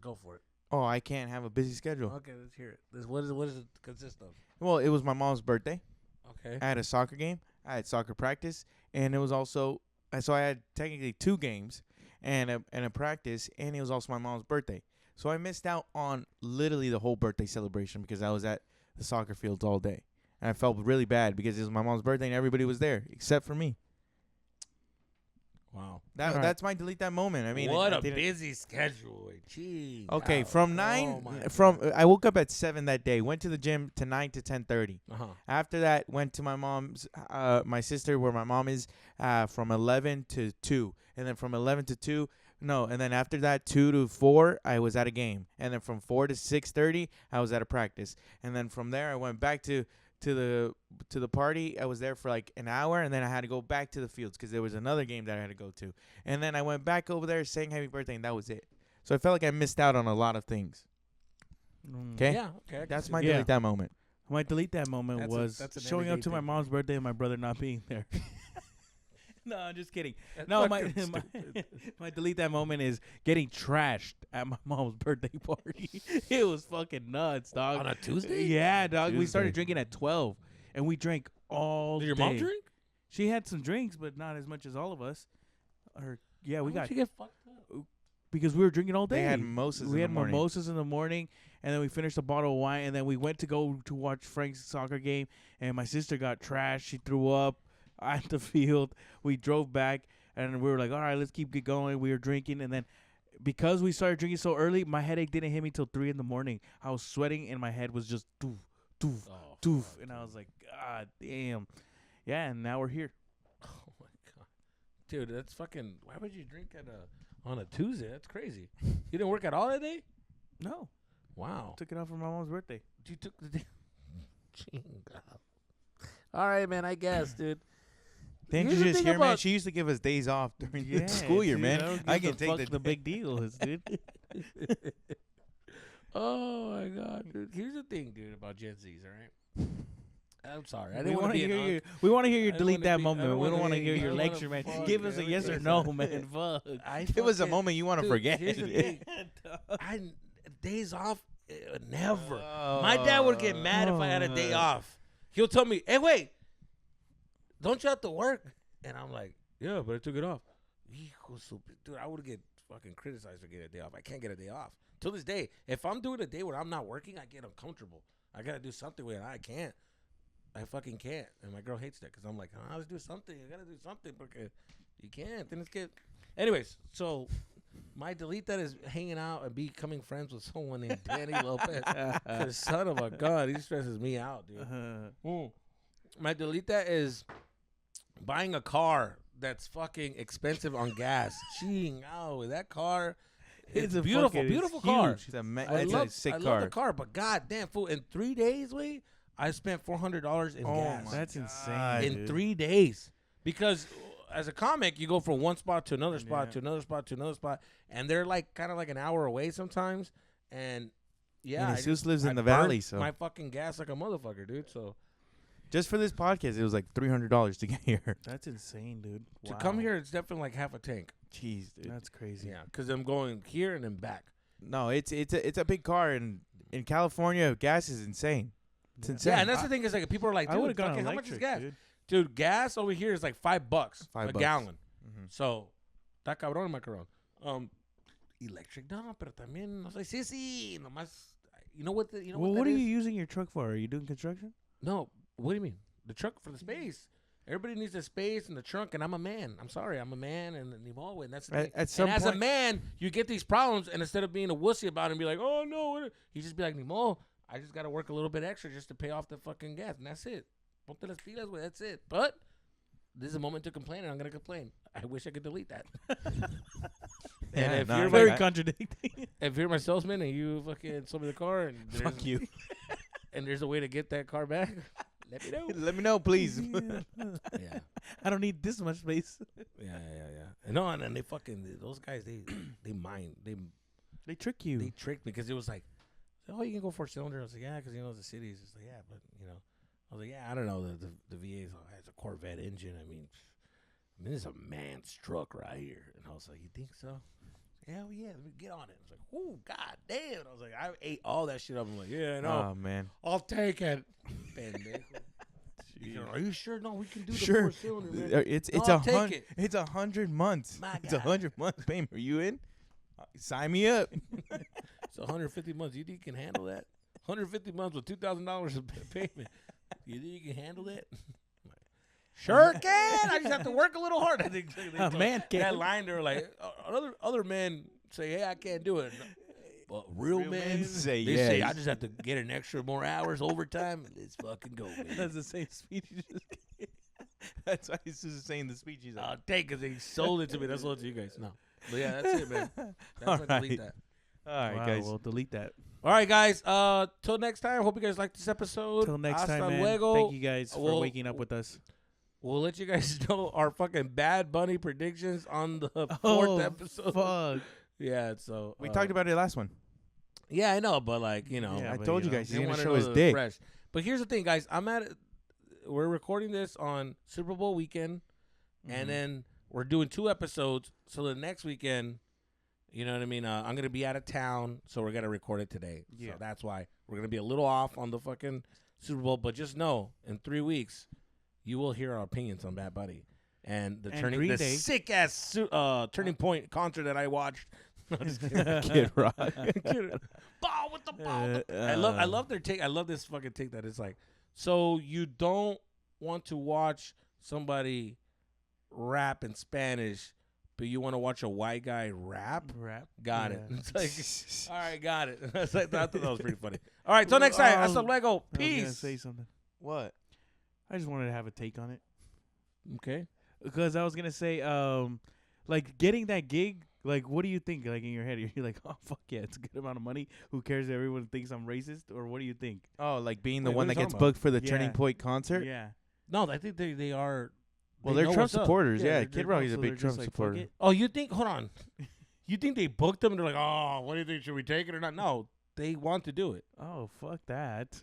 Go for it. Oh, I can't have a busy schedule. Okay, let's hear it. What does it consist of? Well, it was my mom's birthday. Okay. I had a soccer game. I had soccer practice, and it was also so I had technically 2 games and a practice, and it was also my mom's birthday. So I missed out on literally the whole birthday celebration because I was at the soccer fields all day, and I felt really bad because it was my mom's birthday and everybody was there except for me. Wow. That's my delete that moment. I mean, what a busy schedule. Jeez. Okay, God. from 9 I woke up at 7 that day, went to the gym to 9 to 10:30. After that, went to my mom's my sister where my mom is from 11 to 2. And then from 11 to 2, and then after that 2 to 4, I was at a game. And then from 4 to 6:30, I was at a practice. And then from there I went back to the party. I was there for like an hour, and then I had to go back to the fields because there was another game that I had to go to. And then I went back over there saying happy birthday, and that was it. So I felt like I missed out on a lot of things. Okay? Yeah, okay. That's my delete that moment. My delete that moment was showing up to my mom's birthday and my brother not being there. No, I'm just kidding. No, my delete that moment is getting trashed at my mom's birthday party. It was fucking nuts, dog. On a Tuesday? Yeah, dog. We started drinking at 12, and we drank all day. Did your mom drink? She had some drinks, but not as much as all of us. We Why got. did you get fucked up? Because we were drinking all day. They had mimosas. We had mimosas in the morning, and then we finished a bottle of wine, and then we went to go to watch Frank's soccer game, and my sister got trashed. She threw up at the field. We drove back, and we were like, all right, let's keep going. We were drinking, and then because we started drinking so early, my headache didn't hit me till 3 in the morning. I was sweating, and my head was just doof, doof, doof, and I was like, God damn. Yeah, and now we're here. Oh, my God. Dude, that's fucking... Why would you drink on a Tuesday? That's crazy. You didn't work at all that day? No. Wow. Took it off for my mom's birthday. You took the day... All right, man, I guess, dude. Didn't you just hear, man? She used to give us days off during the school year, man. I can take the big deal is, dude. Oh, my God, dude. Here's the thing, dude, about Gen Zs, all right? I'm sorry. I We didn't want to hear be you. We want to hear you delete that I moment. don't We don't wanna want to hear- hear your I don't lecture, wanna man. fuck, Give us a man. yes or no, man. Fuck. It was a moment you want to forget. Here's the thing. Days off, never. My dad would get mad if I had a day off. He'll tell me, hey, wait, don't you have to work? And I'm like, yeah, but I took it off. Dude, I would get fucking criticized for getting a day off. I can't get a day off. Till this day, if I'm doing a day where I'm not working, I get uncomfortable. I got to do something with it. I can't. I fucking can't. And my girl hates that because I'm like, let's do something. I got to do something because you can't. Then it's get. Anyways, so my delete that is hanging out and becoming friends with someone named Danny Lopez. Cause son of a gun, he stresses me out, dude. My delete that is buying a car that's fucking expensive on gas. That car. It's a beautiful car. It's a sick car. I love the car, but goddamn, fool! In 3 days, I spent $400 in gas. That's insane. In 3 days, because as a comic, you go from one spot to another spot to another spot to another spot, and they're like kind of like an hour away sometimes. And yeah, and Jesus lives in the valley, so my fucking gas like a motherfucker, dude. So just for this podcast, it was like $300 to get here. That's insane, dude. To come here, it's definitely like half a tank. Jeez, dude, that's crazy. Yeah, because I'm going here and then back. No, it's a big car, and in California, gas is insane. It's insane. Yeah, and that's the thing is like people are like, dude, I would have gone how electric, much is gas? Dude, gas over here is like $5 a gallon. Mm-hmm. So, está cabrón, macarón. Electric, no, pero también, no sé, sí, nomás, you know what what are you using your truck for? Are you doing construction? No, what do you mean? The truck for the space. Everybody needs the space and the trunk, and I'm a man. I'm sorry, I'm a man, and that's the thing. At some and point, as a man, you get these problems, and instead of being a wussy about it and be like, oh, no, you just be like, Nimo, I just got to work a little bit extra just to pay off the fucking gas, and that's it. Ponte las pilas, güey, that's it. But this is a moment to complain, and I'm going to complain. I wish I could delete that. And if you're very contradicting. If you're my salesman and you fucking sold me the car, and fuck you, and there's a way to get that car back, let me know. Let me know, please. Yeah. I don't need this much space. Yeah. No, and they fucking those guys. They mind. They trick you. They tricked me because it was like, oh, you can go 4-cylinder. I was like, yeah, because the cities. It's like, yeah, but I was like, yeah, I don't know. The VA has a Corvette engine. I mean, it's a man's truck right here. And I was like, you think so? hell yeah, let me get on it. It's like, oh, god damn. I was like, I ate all that shit up. I'm like, yeah, no. Oh man. I'll take it. Are you sure? No, we can do the Sure. 4-cylinder, man. It's No, a I'll take hundred. it. It's 100 months. My It's God. 100 months payment. Are you in? Sign me up. It's 150 months. You think you can handle that? 150 months with $2,000 of payment. You think you can handle that? Sure can. I just have to work a little hard. I think A man can. that line. They're like other men say, "Hey, I can't do it." But real men say they yes. say, "I just have to get an extra more hours overtime. Let's fucking go, baby." That's the same speech you just gave. That's why he's just saying the speech. He's like, I'll take it. They sold it to me. That's all to you guys. No, but yeah, that's it, man. All That's delete right. that. all right, Wow, guys. we'll delete that. All right, guys. Till next time. Hope you guys liked this episode. Till next Hasta time, man. luego. Thank you guys for We'll- waking up with us. We'll let you guys know our fucking Bad Bunny predictions on the fourth episode. Fuck. Yeah, so We talked about it last one. Yeah, I know, but like you know, Yeah, I but, told you you know, guys they he's gonna wanna show know his the dick. fresh. But here's the thing, guys. We're recording this on Super Bowl weekend, and then we're doing 2 episodes. So the next weekend, you know what I mean. I'm gonna be out of town, so we're gonna record it today. Yeah. So that's why we're gonna be a little off on the fucking Super Bowl. But just know, in 3 weeks, you will hear our opinions on Bad Bunny and the Green Day. sick ass Turning Point concert that I watched. No, just kidding. Kid Rock. Ball with the ball. I love their take. I love this fucking take that it's like, so you don't want to watch somebody rap in Spanish, but you want to watch a white guy rap? Got it. Yeah. It's like, all right, got it. I thought that was pretty funny. All right, till next time. Hasta luego. I was gonna Peace. say something. What? I just wanted to have a take on it Okay. because I was gonna say, like getting that gig. Like, what do you think? Like in your head, you're like, oh fuck yeah, it's a good amount of money. Who cares if everyone thinks I'm racist? Or what do you think? Oh, like being the Wait, one what that are you gets talking about? booked for the Yeah. Turning Point concert? Yeah. No, I think they are. Well, they they're know Trump what's up. supporters. Yeah, they're Kid Rock is a so big they're Trump just like, fuck supporter. it. Oh, you think? Hold on. You think they booked them and they're like, oh, what do you think? Should we take it or not? No, they want to do it. Oh fuck that.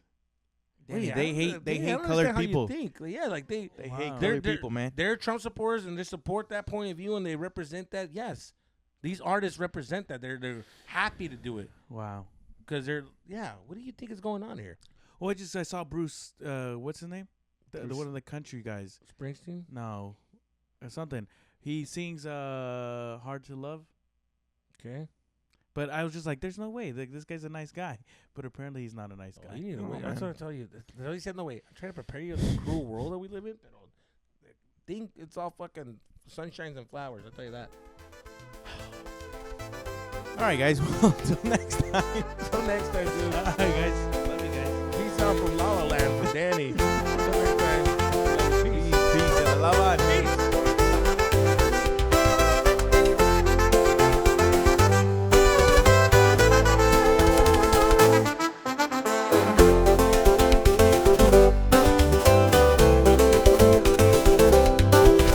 Danny, Yeah, I they don't- hate I don't colored understand how you people. think. Yeah, like they They Wow. hate They're- colored people, man. they're Trump supporters and they support that point of view and they represent that. Yes, these artists represent that. They're happy to do it Wow. because they're What do you think is going on here? Well, I saw Bruce. What's his name? The Bruce- one of the country guys. Springsteen. No, or something. He sings "Hard to Love," Okay. but I was just like, "There's no way. Like, this guy's a nice guy." But apparently, he's not a nice guy. You need to Oh, wait. That's man. what I tell you. He said no way. I'm trying to prepare you for the cruel world that we live in. Think it's all fucking sunshines and flowers. I'll tell you that. All right, guys. Well, until next time. Till next time, dude. All right, guys. Love you guys. Peace out from La La Land.